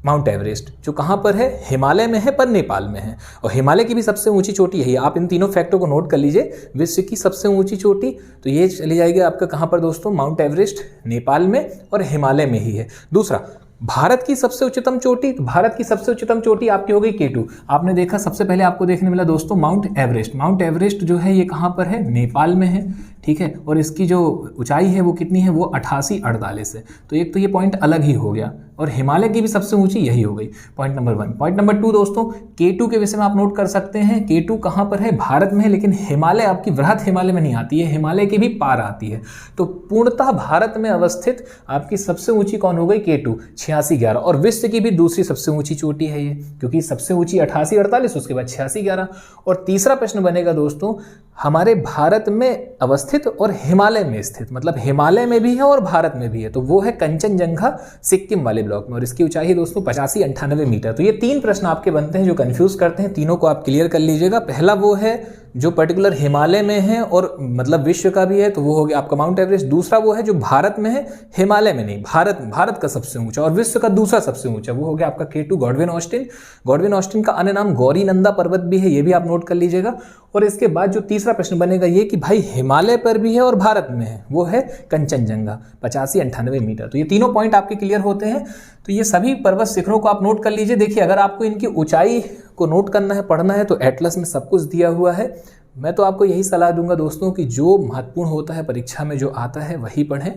माउंट एवरेस्ट, जो कहाँ पर है, हिमालय में है पर नेपाल में है, और हिमालय की भी सबसे ऊंची चोटी यही है। आप इन तीनों फैक्टों को नोट कर लीजिए। विश्व की सबसे ऊंची चोटी तो ये चली जाएगी आपका कहाँ पर दोस्तों, माउंट एवरेस्ट नेपाल में और हिमालय में ही है। दूसरा, भारत की सबसे उच्चतम चोटी, तो भारत की सबसे उच्चतम चोटी आपकी हो गई K2। आपने देखा सबसे पहले आपको देखने मिला दोस्तों माउंट एवरेस्ट। माउंट एवरेस्ट जो है ये कहाँ पर है, नेपाल में है, ठीक है, और इसकी जो ऊंचाई है वो कितनी है, वो 8848 है। तो एक तो ये पॉइंट अलग ही हो गया, और हिमालय की भी सबसे ऊंची यही हो गई, पॉइंट नंबर 1। पॉइंट नंबर 2 दोस्तों, K2 के विषय में आप नोट कर सकते हैं। K2 कहाँ पर है, भारत में है, लेकिन हिमालय आपकी वृहत हिमालय में नहीं आती है, हिमालय के भी पार आती है। तो पूर्णतः भारत में अवस्थित आपकी सबसे ऊंची कौन हो गई, K2 8611, और विश्व की भी दूसरी सबसे ऊंची चोटी है ये, क्योंकि सबसे ऊंची 8848, उसके बाद 8611। और तीसरा प्रश्न बनेगा दोस्तों, हमारे भारत में अवस्थित और हिमालय में स्थित, मतलब हिमालय में भी है और भारत में भी है, तो वो है कंचनजंगा सिक्किम वाले ब्लॉक में, और इसकी ऊंचाई है दोस्तों 85-98 मीटर। तो ये 3 प्रश्न आपके बनते हैं जो कंफ्यूज करते हैं, तीनों को आप क्लियर कर लीजिएगा। पहला वो है जो पर्टिकुलर हिमालय में है और मतलब विश्व का भी है, तो वो हो गया आपका माउंट एवरेस्ट। दूसरा वो है जो भारत में है, हिमालय में नहीं, भारत का सबसे ऊंचा और विश्व का दूसरा सबसे ऊंचा, वो हो गया आपका K2 Godwin Austen. Godwin Austen का अन्य नाम गौरीनंदा पर्वत भी है, ये भी आप नोट कर लीजिएगा। और इसके बाद जो तीसरा प्रश्न बनेगा ये कि भाई हिमालय पर भी है और भारत में है, वो है कंचनजंगा 85-98 मीटर। तो ये तीनों पॉइंट आपके क्लियर होते हैं। तो ये सभी पर्वत शिखरों को आप नोट कर लीजिए। देखिए अगर आपको इनकी ऊंचाई को नोट करना है, पढ़ना है, तो एटलस में सब कुछ दिया हुआ है। मैं तो आपको यही सलाह दूंगा दोस्तों कि जो महत्वपूर्ण होता है परीक्षा में जो आता है वही पढ़ें,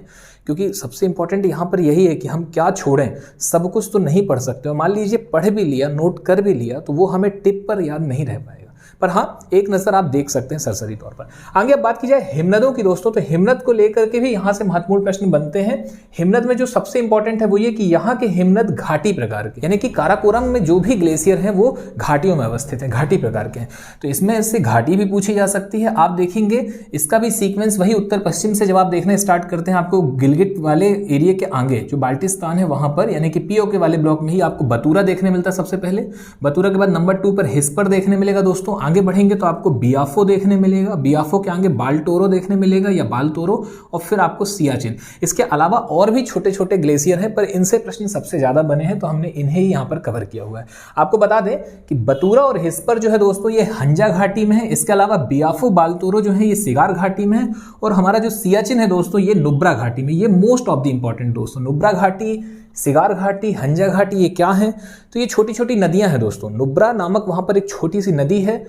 क्योंकि सबसे इंपॉर्टेंट यहाँ पर यही है कि हम क्या छोड़ें। सब कुछ तो नहीं पढ़ सकते, और मान लीजिए पढ़ भी लिया, नोट कर भी लिया, तो वो हमें टिप पर याद नहीं रह पाएगा। पर हाँ, एक नज़र आप देख सकते हैं सरसरी तौर पर। आगे अब बात की जाए हिमनदों की दोस्तों, तो हिमनद को लेकर के भी यहाँ से महत्वपूर्ण प्रश्न बनते हैं। हिमनद में जो सबसे इंपॉर्टेंट है वो ये कि यहाँ के हिमनद घाटी प्रकार के, यानी कि काराकोरम में जो भी ग्लेशियर हैं वो घाटियों में अवस्थित हैं, घाटी प्रकार के हैं। तो इसमें से घाटी भी पूछी जा सकती है। आप देखेंगे इसका भी सीक्वेंस वही उत्तर पश्चिम से जब आप देखना स्टार्ट करते हैं, आपको गिलगिट वाले एरिया के आगे जो बाल्टिस्तान है वहां पर, यानी कि POK वाले ब्लॉक में ही आपको बतूरा देखने मिलता है सबसे पहले। बतूरा के बाद नंबर 2 पर हिस्पर देखने मिलेगा दोस्तों। आगे बढ़ेंगे तो आपको बियाफो देखने मिलेगा, बियाफो के आगे बालटोरो देखने मिलेगा या बालतोरो, और फिर आपको सियाचिन। इसके अलावा और भी छोटे छोटे ग्लेशियर हैं, पर इनसे प्रश्न सबसे ज्यादा बने हैं, तो हमने इन्हें ही यहाँ पर कवर किया हुआ है। आपको बता दें कि बतूरा और हिस्पर जो है दोस्तों ये हंजा घाटी में है। इसके अलावा बियाफो बालतोरो जो है ये सिगार घाटी में है, और हमारा जो सियाचिन है दोस्तों ये नुब्रा घाटी में। ये मोस्ट ऑफ द इंपॉर्टेंट दोस्तों, नुब्रा घाटी, सिगार घाटी, हंजा घाटी, ये क्या है, तो ये छोटी छोटी नदियां हैं दोस्तों। नुब्रा नामक वहां पर एक छोटी सी नदी है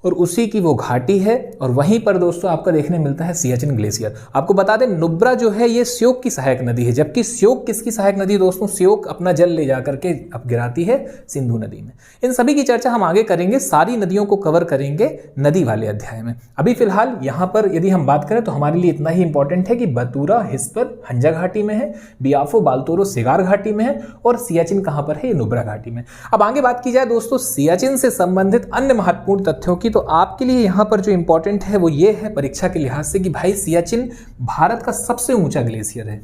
और उसी की वो घाटी है, और वहीं पर दोस्तों आपका देखने मिलता है सियाचिन ग्लेशियर। आपको बता दें नुब्रा जो है ये श्योक की सहायक नदी है, जबकि श्योक किसकी सहायक नदी दोस्तों, श्योक अपना जल ले जाकर के अब गिराती है सिंधु नदी में। इन सभी की चर्चा हम आगे करेंगे, सारी नदियों को कवर करेंगे नदी वाले अध्याय में। अभी फिलहाल यहाँ पर यदि हम बात करें तो हमारे लिए इतना ही इंपॉर्टेंट है कि बतूरा हिस्पर हंजा घाटी में है, बियाफो बालतोरो सिगार घाटी में है, और सियाचिन कहाँ पर है, ये नुब्रा घाटी में। अब आगे बात की जाए दोस्तों सियाचिन से संबंधित अन्य महत्वपूर्ण तथ्यों की, तो आपके लिए यहां पर जो इंपॉर्टेंट है वो ये है परीक्षा के लिहाज से कि भाई सियाचिन भारत का सबसे ऊंचा ग्लेशियर है।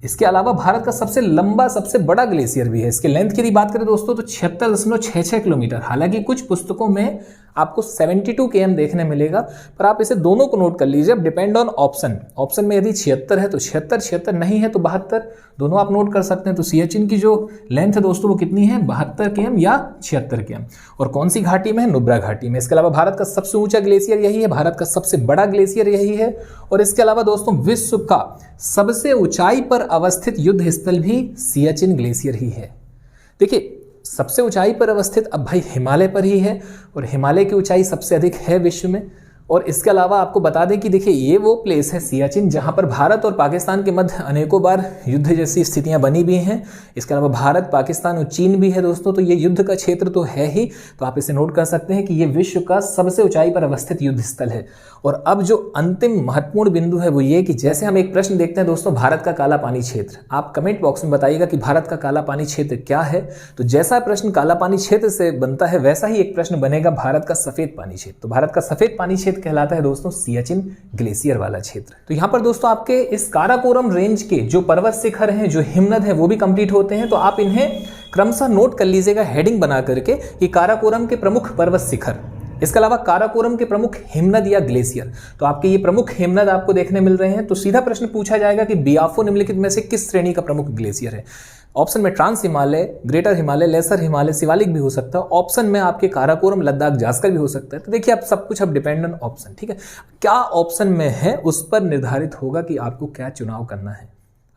इसके अलावा भारत का सबसे लंबा, सबसे बड़ा ग्लेशियर भी है। इसके लेंथ की बात करें दोस्तों तो 76.66 किलोमीटर। हालांकि कुछ पुस्तकों में आपको 72 km देखने मिलेगा, पर आप इसे दोनों को नोट कर लीजिए। अब डिपेंड ऑन ऑप्शन में यदि 76 है तो 76 नहीं है तो 72, दोनों आप नोट कर सकते हैं। तो सियाचिन की जो लेंथ है दोस्तों वो कितनी है, 72 km या 76 km, और कौन सी घाटी में है, नुब्रा घाटी में। इसके अलावा भारत का सबसे ऊंचा ग्लेशियर यही है, भारत का सबसे बड़ा ग्लेशियर यही है, और इसके अलावा दोस्तों विश्व का सबसे ऊंचाई पर अवस्थित युद्ध स्थल भी सियाचिन ग्लेशियर ही है। देखिए सबसे ऊंचाई पर अवस्थित अब भाई हिमालय पर ही है, और हिमालय की ऊंचाई सबसे अधिक है विश्व में, और इसके अलावा आपको बता दें कि देखिए ये वो प्लेस है सियाचिन जहां पर भारत और पाकिस्तान के मध्य अनेकों बार युद्ध जैसी स्थितियां बनी भी हैं। इसके अलावा भारत, पाकिस्तान और चीन भी है दोस्तों, तो ये युद्ध का क्षेत्र तो है ही। तो आप इसे नोट कर सकते हैं कि ये विश्व का सबसे ऊंचाई पर अवस्थित युद्ध स्थल है। और अब जो अंतिम महत्वपूर्ण बिंदु है वो ये कि जैसे हम एक प्रश्न देखते हैं दोस्तों, भारत का काला पानी क्षेत्र, आप कमेंट बॉक्स में बताइएगा कि भारत का काला पानी क्षेत्र क्या है। तो जैसा प्रश्न काला पानी क्षेत्र से बनता है वैसा ही एक प्रश्न बनेगा भारत का सफेद पानी क्षेत्र। तो भारत का सफेद पानी क्षेत्र कहलाता है दोस्तों सियाचिन ग्लेशियर वाला क्षेत्र। तो यहाँ पर दोस्तों आपके इस काराकोरम रेंज के जो पर्वत शिखर हैं, जो हिमनद है, वो भी कंप्लीट होते हैं। तो आप इन्हें क्रमशः नोट कर लीजिएगा हेडिंग बना करके कि काराकोरम के प्रमुख पर्वत शिखर, इसके अलावा काराकोरम के प्रमुख हिमनद या ग्लेशियर। तो आपके ये प्रमुख हिमनद आपको देखने मिल रहे हैं। तो सीधा प्रश्न पूछा जाएगा कि बियाफो निम्नलिखित में से किस श्रेणी का प्रमुख ग्लेशियर है। ऑप्शन में trans Himalaya, greater Himalaya, lesser Himalaya, Shivalik भी हो सकता है। ऑप्शन में आपके काराकोरम, लद्दाख, जास्कर भी हो सकता है। तो देखिए आप सब कुछ अब डिपेंड ऑन ऑप्शन, ठीक है, क्या ऑप्शन में है उस पर निर्धारित होगा कि आपको क्या चुनाव करना है।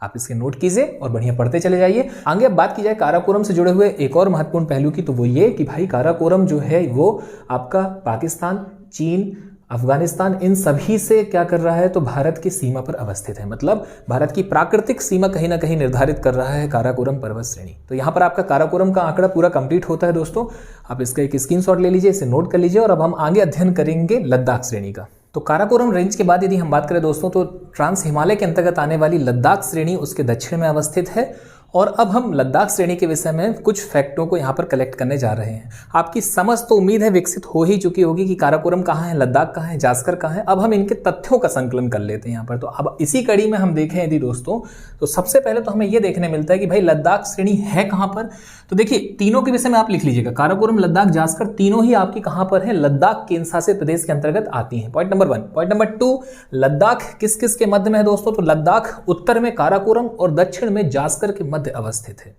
आप इसके नोट कीजिए और बढ़िया पढ़ते चले जाइए। आगे अब बात की जाए काराकोरम से जुड़े हुए एक और महत्वपूर्ण पहलू की, तो वो ये कि भाई काराकोरम जो है वो आपका पाकिस्तान, चीन, अफगानिस्तान, इन सभी से क्या कर रहा है, तो भारत की सीमा पर अवस्थित है। मतलब भारत की प्राकृतिक सीमा कहीं ना कहीं निर्धारित कर रहा है काराकोरम पर्वत श्रेणी। तो यहाँ पर आपका काराकोरम का आंकड़ा पूरा कंप्लीट होता है दोस्तों। आप इसका एक स्क्रीनशॉट ले लीजिए, इसे नोट कर लीजिए। और अब हम आगे अध्ययन करेंगे लद्दाख श्रेणी का। तो काराकोरम रेंज के बाद यदि हम बात करें दोस्तों, तो ट्रांस हिमालय के अंतर्गत आने वाली लद्दाख श्रेणी उसके दक्षिण में अवस्थित है। और अब हम लद्दाख श्रेणी के विषय में कुछ फैक्टों को यहाँ पर कलेक्ट करने जा रहे हैं। आपकी समझ तो उम्मीद है विकसित हो ही चुकी होगी कि काराकोरम कहाँ है, लद्दाख कहाँ है, जास्कर कहाँ है। अब हम इनके तथ्यों का संकलन कर लेते हैं यहाँ पर। तो अब इसी कड़ी में हम देखें यदि दोस्तों, तो सबसे पहले तो हमें यह देखने मिलता है कि भाई लद्दाख श्रेणी है कहाँ पर। तो देखिए तीनों के विषय में आप लिख लीजिएगा, काराकोरम, लद्दाख, जास्कर, तीनों ही आपकी कहाँ पर है, लद्दाख केंद्र शासित प्रदेश के अंतर्गत आती हैं। Point number 1। Point number 2, Ladakh किस किस के मध्य में है दोस्तों, तो लद्दाख उत्तर में काराकोरम और दक्षिण में जास्कर के मध्य अवस्थित है।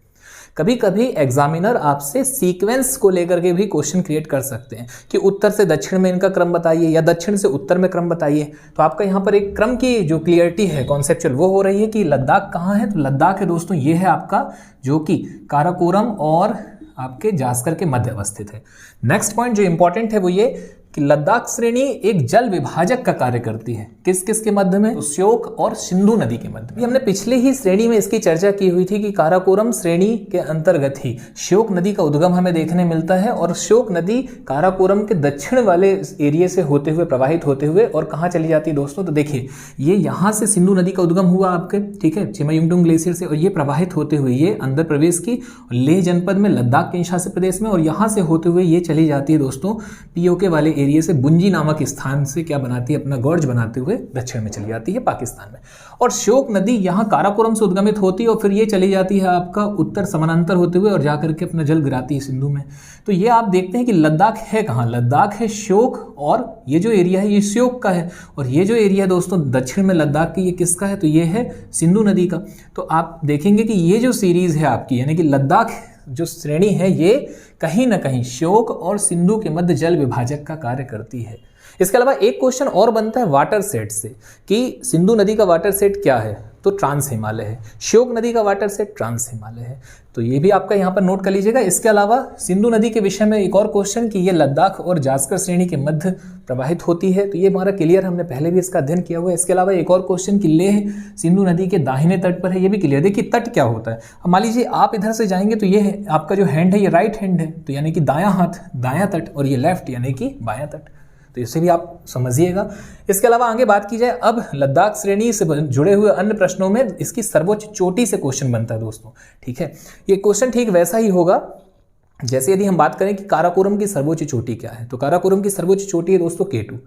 कभी कभी एग्जामिनर आपसे सीक्वेंस को लेकर के भी क्वेश्चन क्रिएट कर सकते हैं कि उत्तर से दक्षिण में इनका क्रम बताइए या दक्षिण से उत्तर में क्रम बताइए। तो आपका यहाँ पर एक क्रम की जो क्लियरिटी है कॉन्सेप्चुअल वो हो रही है कि लद्दाख कहाँ है। तो लद्दाख है दोस्तों, ये है आपका जो कि काराकोरम और आपके जास्कर के मध्य अवस्थित है। नेक्स्ट पॉइंट जो इंपॉर्टेंट है वो ये कि लद्दाख श्रेणी एक जल विभाजक का कार्य करती है। किस किस के मध्य में, तो श्योक और सिंधु नदी के मध्य में। हमने पिछली ही श्रेणी में इसकी चर्चा की हुई थी कि काराकोरम श्रेणी के अंतर्गत ही श्योक नदी का उद्गम हमें देखने मिलता है। और श्योक नदी काराकोरम के दक्षिण वाले एरिया से होते हुए, प्रवाहित होते हुए और कहाँ चली जाती है दोस्तों, तो देखिए ये यहाँ से सिंधु नदी का उद्गम हुआ आपके, ठीक है, चिमायुंगडुंग ग्लेशियर से, और ये प्रवाहित होते हुए ये अंदर प्रवेश की लेह जनपद में, लद्दाख केंद्र शासित प्रदेश में, और यहाँ से होते हुए ये चली जाती है दोस्तों पीओके वाले एरिया से बुंजी नामक स्थान से क्या बनाती है, अपना गॉर्ज बनाते हुए दक्षिण में चली जाती है पाकिस्तान में। और श्योक नदी यहाँ काराकोरम से उद्गमित होती है और फिर ये चली जाती है आपका उत्तर समानांतर होते हुए और जाकर के अपना जल गिराती है सिंधु में। तो ये आप देखते हैं कि लद्दाख है कहाँ, लद्दाख है श्योक, और ये जो एरिया है ये श्योक का है, और ये जो एरिया है दोस्तों दक्षिण में लद्दाख की, ये किसका है, तो ये है सिंधु नदी का। तो आप देखेंगे कि ये जो सीरीज है आपकी, यानी कि लद्दाख जो श्रेणी है ये कहीं ना कहीं श्योक और सिंधु के मध्य जल विभाजक का कार्य करती है। इसके अलावा एक क्वेश्चन और बनता है वाटर सेट से कि सिंधु नदी का वाटर सेट क्या है, तो ट्रांस हिमालय है। श्योक नदी का वाटर सेट ट्रांस हिमालय है। तो ये भी आपका यहाँ पर नोट कर लीजिएगा। इसके अलावा सिंधु नदी के विषय में एक और क्वेश्चन कि ये लद्दाख और जास्कर श्रेणी के मध्य प्रवाहित होती है, तो ये हमारा क्लियर, हमने पहले भी इसका अध्ययन किया हुआ है। इसके अलावा एक और क्वेश्चन कि लेह सिंधु नदी के दाहिने तट पर है, ये भी क्लियर। देखिए तट क्या होता है, अब मान लीजिए आप इधर से जाएंगे तो ये आपका जो हैंड है ये राइट हैंड है, तो यानी कि दायां हाथ दायां तट, और ये लेफ्ट यानी कि बायां तट। तो इसे भी आप समझिएगा। इसके अलावा आगे बात की जाए अब लद्दाख श्रेणी से जुड़े हुए अन्य प्रश्नों में इसकी सर्वोच्च चोटी से क्वेश्चन बनता है दोस्तों, ठीक है। ये क्वेश्चन ठीक वैसा ही होगा जैसे यदि हम बात करें कि काराकोरम की सर्वोच्च चोटी क्या है। तो काराकोरम की सर्वोच्च चोटी है दोस्तों K2।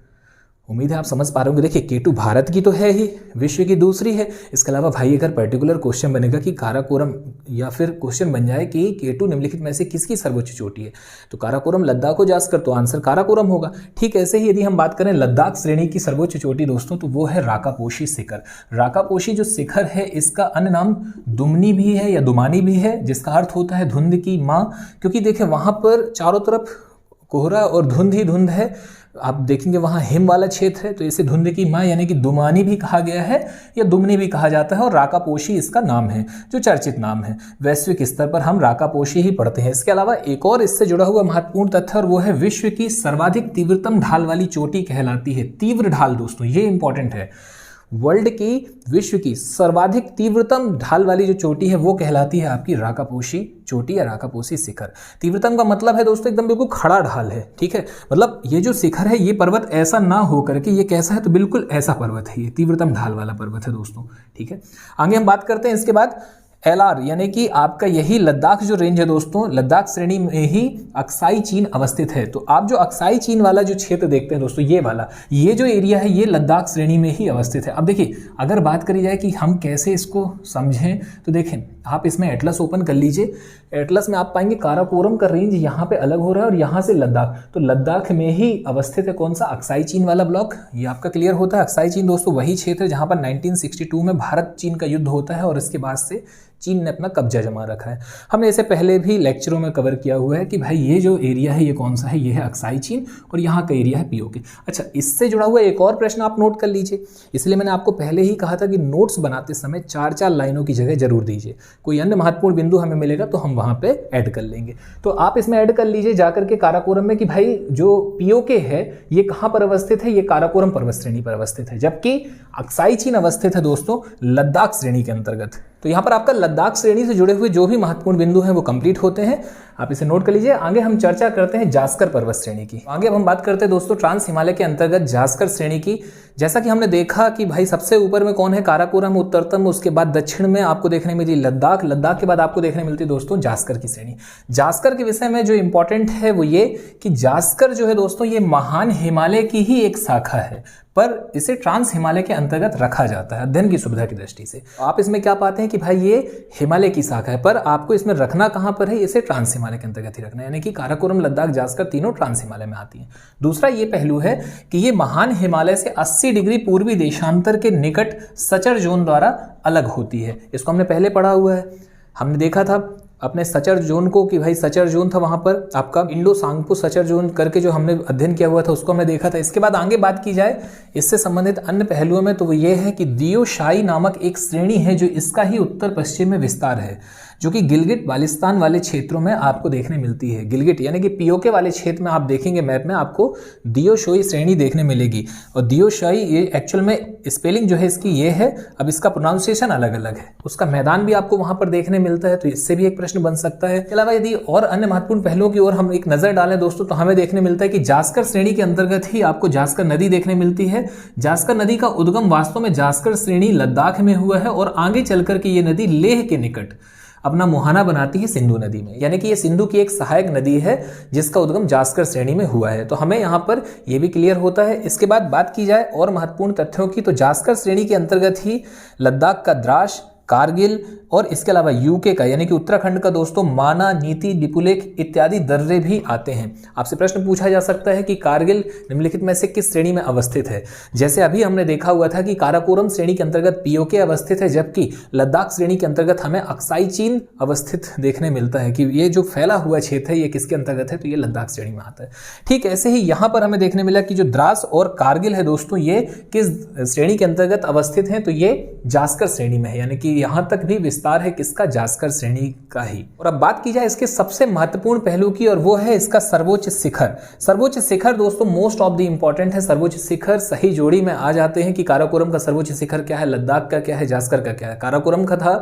उम्मीद है आप समझ पा रहे होंगे। देखिए K2 भारत की तो है ही, विश्व की दूसरी है। इसके अलावा भाई अगर पर्टिकुलर क्वेश्चन बनेगा कि काराकोरम, या फिर क्वेश्चन बन जाए कि K2 निम्नलिखित में से किसकी सर्वोच्च चोटी है, तो काराकोरम, लद्दाख हो, जास्कर, तो आंसर काराकोरम होगा। ठीक ऐसे ही यदि हम बात करें लद्दाख श्रेणी की सर्वोच्च चोटी दोस्तों, तो वो है राकापोशी शिखर। राकापोशी जो शिखर है इसका अन्य नाम दुमनी भी है या दुमानी भी है, जिसका अर्थ होता है धुंध की माँ, क्योंकि देखिए वहां पर चारों तरफ कोहरा और धुंध ही धुंध है। आप देखेंगे वहाँ हिम वाला क्षेत्र है, तो इसे धुंध की माँ यानी कि दुमानी भी कहा गया है या दुमनी भी कहा जाता है, और राकापोशी इसका नाम है जो चर्चित नाम है। वैश्विक स्तर पर हम राकापोशी ही पढ़ते हैं। इसके अलावा एक और इससे जुड़ा हुआ महत्वपूर्ण तथ्य, और वो है विश्व की सर्वाधिक तीव्रतम ढाल वाली चोटी कहलाती है। तीव्र ढाल दोस्तों, ये इंपॉर्टेंट है। वर्ल्ड की, विश्व की सर्वाधिक तीव्रतम ढाल वाली जो चोटी है वो कहलाती है आपकी राकापोशी चोटी या राकापोशी शिखर। तीव्रतम का मतलब है दोस्तों एकदम बिल्कुल खड़ा ढाल है, ठीक है। मतलब ये जो शिखर है, ये पर्वत ऐसा ना हो करके ये कैसा है, तो बिल्कुल ऐसा पर्वत है, ये तीव्रतम ढाल वाला पर्वत है दोस्तों, ठीक है। आगे हम बात करते हैं इसके बाद LR यानी कि आपका यही लद्दाख जो रेंज है दोस्तों, लद्दाख श्रेणी में ही अक्साई चीन अवस्थित है। तो आप जो अक्साई चीन वाला जो क्षेत्र देखते हैं दोस्तों, ये वाला, ये जो एरिया है ये लद्दाख श्रेणी में ही अवस्थित है। अब देखिए, अगर बात करी जाए कि हम कैसे इसको समझें, तो देखें आप इसमें एटलस ओपन कर लीजिए। एटलस में आप पाएंगे काराकोरम का रेंज यहाँ पे अलग हो रहा है और यहाँ से लद्दाख, तो लद्दाख में ही अवस्थित है कौन सा, अक्साई चीन वाला ब्लॉक। ये आपका क्लियर होता है। अक्साई चीन दोस्तों वही क्षेत्र है जहाँ पर 1962 में भारत चीन का युद्ध होता है और इसके बाद से चीन ने अपना कब्जा जमा रखा है। हमने इसे पहले भी लेक्चरों में कवर किया हुआ है कि भाई ये जो एरिया है ये कौन सा है, ये है अक्साई चीन और यहाँ का एरिया है पीओके। अच्छा, इससे जुड़ा हुआ एक और प्रश्न आप नोट कर लीजिए। इसलिए मैंने आपको पहले ही कहा था कि नोट्स बनाते समय 4-4 लाइनों की जगह जरूर दीजिए। कोई अन्य महत्वपूर्ण बिंदु हमें मिलेगा तो हम वहाँ पे ऐड कर लेंगे। तो आप इसमें ऐड कर लीजिए जाकर के काराकोरम में कि भाई जो पीओके है ये कहाँ पर अवस्थित है, ये काराकोरम पर्वत श्रेणी पर अवस्थित है, जबकि अक्साई चीन अवस्थित है दोस्तों लद्दाख श्रेणी के अंतर्गत। तो यहाँ पर आपका लद्दाख श्रेणी से जुड़े हुए जो भी महत्वपूर्ण बिंदु हैं वो कंप्लीट होते हैं, आप इसे नोट कर लीजिए। आगे हम चर्चा करते हैं जास्कर पर्वत श्रेणी की। आगे अब हम बात करते हैं दोस्तों ट्रांस हिमालय के अंतर्गत जास्कर श्रेणी की। जैसा कि हमने देखा कि भाई सबसे ऊपर में कौन है, काराकोरम उत्तरतम, उसके बाद दक्षिण में आपको देखने मिलती लद्दाख, लद्दाख के बाद आपको देखने मिलती है दोस्तों जास्कर की श्रेणी। जास्कर के विषय में जो इंपॉर्टेंट है वो ये कि जास्कर जो है दोस्तों ये महान हिमालय की ही एक शाखा है, पर इसे ट्रांस हिमालय के अंतर्गत रखा जाता है अध्ययन की सुविधा की दृष्टि से। आप इसमें क्या पाते हैं कि भाई ये हिमालय की शाखा है, पर आपको इसमें रखना कहां पर है, इसे ट्रांस हिमालय के अंतर्गत ही रखना है, यानी कि काराकोरम, लद्दाख, जास्कर तीनों ट्रांस हिमालय में आती हैं। दूसरा ये पहलू है कि ये महान हिमालय से 80 डिग्री पूर्वी देशांतर के निकट सचर जोन द्वारा अलग होती है। इसको हमने पहले पढ़ा हुआ है, हमने देखा था अपने सचर जोन को कि भाई सचर जोन था वहां पर आपका इंडो सांगपो सचर जोन करके जो हमने अध्ययन किया हुआ था उसको हमने देखा था। इसके बाद आगे बात की जाए इससे संबंधित अन्य पहलुओं में, तो वो ये है कि दियोशाई नामक एक श्रेणी है जो इसका ही उत्तर पश्चिम में विस्तार है, जो कि गिलगिट बाल्टिस्तान वाले क्षेत्रों में आपको देखने मिलती है। गिलगिट यानी कि पीओके वाले क्षेत्र में आप देखेंगे मैप में आपको दियोशोई श्रेणी देखने मिलेगी। और दियोशाई ये एक्चुअल में स्पेलिंग जो है इसकी ये है, अब इसका प्रोनाउंसिएशन अलग अलग है। उसका मैदान भी आपको वहां पर देखने मिलता है, तो इससे भी एक प्रश्न बन सकता है। इसके अलावा यदि और अन्य महत्वपूर्ण पहलुओं की ओर हम एक नजर डालें दोस्तों, तो हमें देखने मिलता है कि जास्कर श्रेणी के अंतर्गत ही आपको जास्कर नदी देखने मिलती है। जास्कर नदी का उद्गम वास्तव में जास्कर श्रेणी लद्दाख में हुआ है और आगे चलकर के ये नदी लेह के निकट अपना मुहाना बनाती है सिंधु नदी में, यानी कि ये सिंधु की एक सहायक नदी है जिसका उद्गम जास्कर श्रेणी में हुआ है। तो हमें यहाँ पर ये भी क्लियर होता है। इसके बाद बात की जाए और महत्वपूर्ण तथ्यों की, तो जास्कर श्रेणी के अंतर्गत ही लद्दाख का द्रास, कारगिल और इसके अलावा यूके का यानी कि उत्तराखंड का दोस्तों माना, नीति, डिपुलेख इत्यादि दर्रे भी आते हैं। आपसे प्रश्न पूछा जा सकता है कि कारगिल निम्नलिखित में से किस श्रेणी में अवस्थित है। जैसे अभी हमने देखा हुआ था कि काराकोरम श्रेणी के अंतर्गत पीओके अवस्थित है, जबकि लद्दाख श्रेणी के अंतर्गत हमें अक्साई चीन अवस्थित देखने मिलता है कि ये जो फैला हुआ क्षेत्र है ये किसके अंतर्गत है, तो ये लद्दाख श्रेणी में आता है। ठीक ऐसे ही यहाँ पर हमें देखने मिला कि जो द्रास और कारगिल है दोस्तों ये किस श्रेणी के अंतर्गत अवस्थित है, तो ये जास्कर श्रेणी में है, यानी कि यहाँ तक भी विस्तार है किसका, जास्कर श्रेणी का ही। और अब बात की जाए इसके सबसे महत्वपूर्ण पहलू की, और वो है इसका सर्वोच्च शिखर। सर्वोच्च शिखर दोस्तों मोस्ट ऑफ द इंपॉर्टेंट है। सर्वोच्च शिखर सही जोड़ी में आ जाते हैं कि काराकोरम का सर्वोच्च शिखर क्या है, लद्दाख का क्या है, जास्कर का क्या है। काराकोरम का था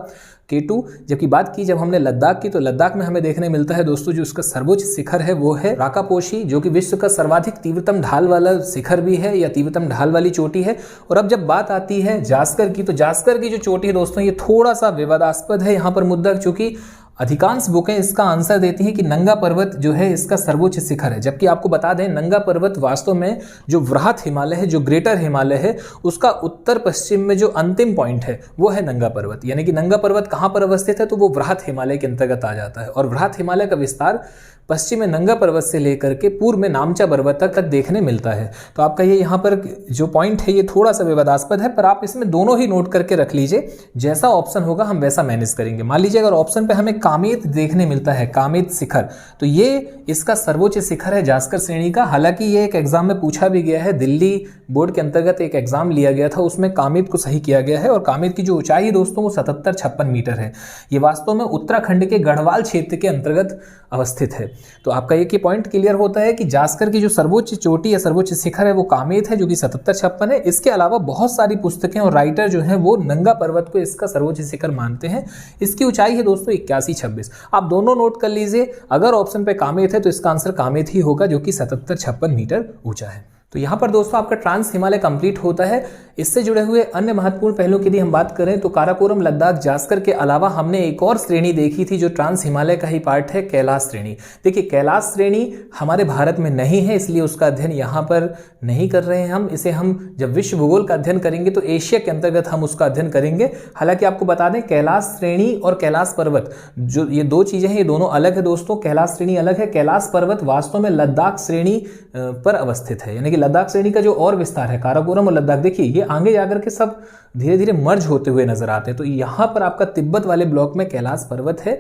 K2, जबकि बात की जब हमने लद्दाख की, तो लद्दाख में हमें देखने मिलता है दोस्तों जो उसका सर्वोच्च शिखर है वो है राकापोशी, जो कि विश्व का सर्वाधिक तीव्रतम ढाल वाला शिखर भी है या तीव्रतम ढाल वाली चोटी है। और अब जब बात आती है जास्कर की, तो जास्कर की जो चोटी है दोस्तों ये थोड़ा सा विवादास्पद है यहाँ पर मुद्दा, चूंकि अधिकांश बुकें इसका आंसर देती हैं कि नंगा पर्वत जो है इसका सर्वोच्च शिखर है, जबकि आपको बता दें नंगा पर्वत वास्तव में जो वृहत हिमालय है, जो ग्रेटर हिमालय है, उसका उत्तर पश्चिम में जो अंतिम पॉइंट है वो है नंगा पर्वत। यानी कि नंगा पर्वत कहाँ पर अवस्थित है, तो वो वृहत हिमालय के अंतर्गत आ जाता है। और वृहत हिमालय का विस्तार पश्चिम में नंगा पर्वत से लेकर के पूर्व में नामचा पर्वत तक देखने मिलता है। तो आपका ये यहाँ पर जो पॉइंट है ये थोड़ा सा विवादास्पद है, पर आप इसमें दोनों ही नोट करके रख लीजिए, जैसा ऑप्शन होगा हम वैसा मैनेज करेंगे। मान लीजिए अगर ऑप्शन पे हमें कामेत देखने मिलता है, कामेत शिखर, तो ये इसका सर्वोच्च शिखर है जास्कर श्रेणी का। हालांकि ये एक एग्जाम में पूछा भी गया है, दिल्ली बोर्ड के अंतर्गत एक एग्जाम लिया गया था, उसमें कामेत को सही किया गया है। और कामेत की जो ऊंचाई दोस्तों वो 77-56 मीटर है। ये वास्तव में उत्तराखंड के गढ़वाल क्षेत्र के अंतर्गत अवस्थित है। तो आपका एक ही पॉइंट क्लियर होता है कि जास्कर की जो सर्वोच्च चोटी या सर्वोच्च शिखर है वो कामेत है, जो कि 77-56 है। इसके अलावा बहुत सारी पुस्तकें और राइटर जो हैं वो नंगा पर्वत को इसका सर्वोच्च शिखर मानते हैं। इसकी ऊंचाई है दोस्तों 81-26। आप दोनों नोट कर लीजिए, अगर ऑप्शन पे कामेत है तो इसका आंसर कामेत ही होगा, जो कि 77-56 मीटर ऊंचा है। तो यहाँ पर दोस्तों आपका ट्रांस हिमालय कंप्लीट होता है। इससे जुड़े हुए अन्य महत्वपूर्ण पहलुओं की यदि हम बात करें तो काराकोरम, लद्दाख, जास्कर के अलावा हमने एक और श्रेणी देखी थी जो ट्रांस हिमालय का ही पार्ट है, कैलाश श्रेणी। देखिए कैलाश श्रेणी हमारे भारत में नहीं है, इसलिए उसका अध्ययन यहाँ पर नहीं कर रहे हैं हम। इसे हम जब विश्व भूगोल का अध्ययन करेंगे तो एशिया के अंतर्गत हम उसका अध्ययन करेंगे। हालांकि आपको बता दें कैलाश श्रेणी और कैलाश पर्वत जो ये दो चीजें हैं, ये दोनों अलग है दोस्तों। कैलाश श्रेणी अलग है, कैलाश पर्वत वास्तव में लद्दाख श्रेणी पर अवस्थित है, यानी कि लद्दाख श्रेणी का जो और विस्तार है काराकोरम और लद्दाख, देखिए ये आगे जाकर के सब धीरे धीरे मर्ज होते हुए नजर आते हैं। तो यहाँ पर आपका तिब्बत वाले ब्लॉक में कैलाश पर्वत है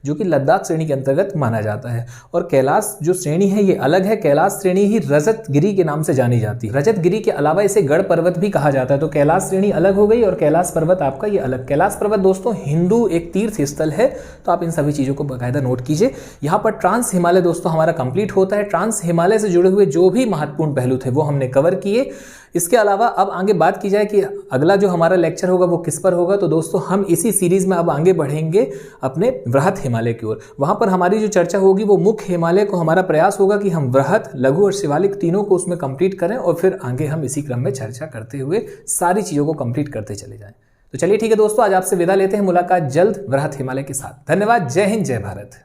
जो कि लद्दाख श्रेणी के अंतर्गत माना जाता है। और कैलाश जो श्रेणी है ये अलग है, कैलाश श्रेणी ही रजतगिरी के नाम से जानी जाती है। रजतगिरी के अलावा इसे गढ़ पर्वत भी कहा जाता है। तो कैलाश श्रेणी अलग हो गई और कैलाश पर्वत आपका ये अलग। कैलाश पर्वत दोस्तों हिंदू एक तीर्थ स्थल है, तो आप इन सभी चीजों को बाकायदा नोट कीजिए। यहाँ पर ट्रांस हिमालय दोस्तों हमारा कंप्लीट होता है। ट्रांस हिमालय से जुड़े हुए जो भी महत्वपूर्ण पहलू थे वो हमने कवर किए। इसके अलावा अब आगे बात की जाए कि अगला जो हमारा लेक्चर होगा वो किस पर होगा, तो दोस्तों हम इसी सीरीज में अब आगे बढ़ेंगे अपने वृहत हिमालय की ओर। वहां पर हमारी जो चर्चा होगी वो मुख्य हिमालय को, हमारा प्रयास होगा कि हम वृहत, लघु और शिवालिक तीनों को उसमें कंप्लीट करें और फिर आगे हम इसी क्रम में चर्चा करते हुए सारी चीजों को कंप्लीट करते चले जाएं। तो चलिए ठीक है दोस्तों, आज आपसे विदा लेते हैं। मुलाकात जल्द वृहत हिमालय के साथ। धन्यवाद। जय हिंद, जय भारत।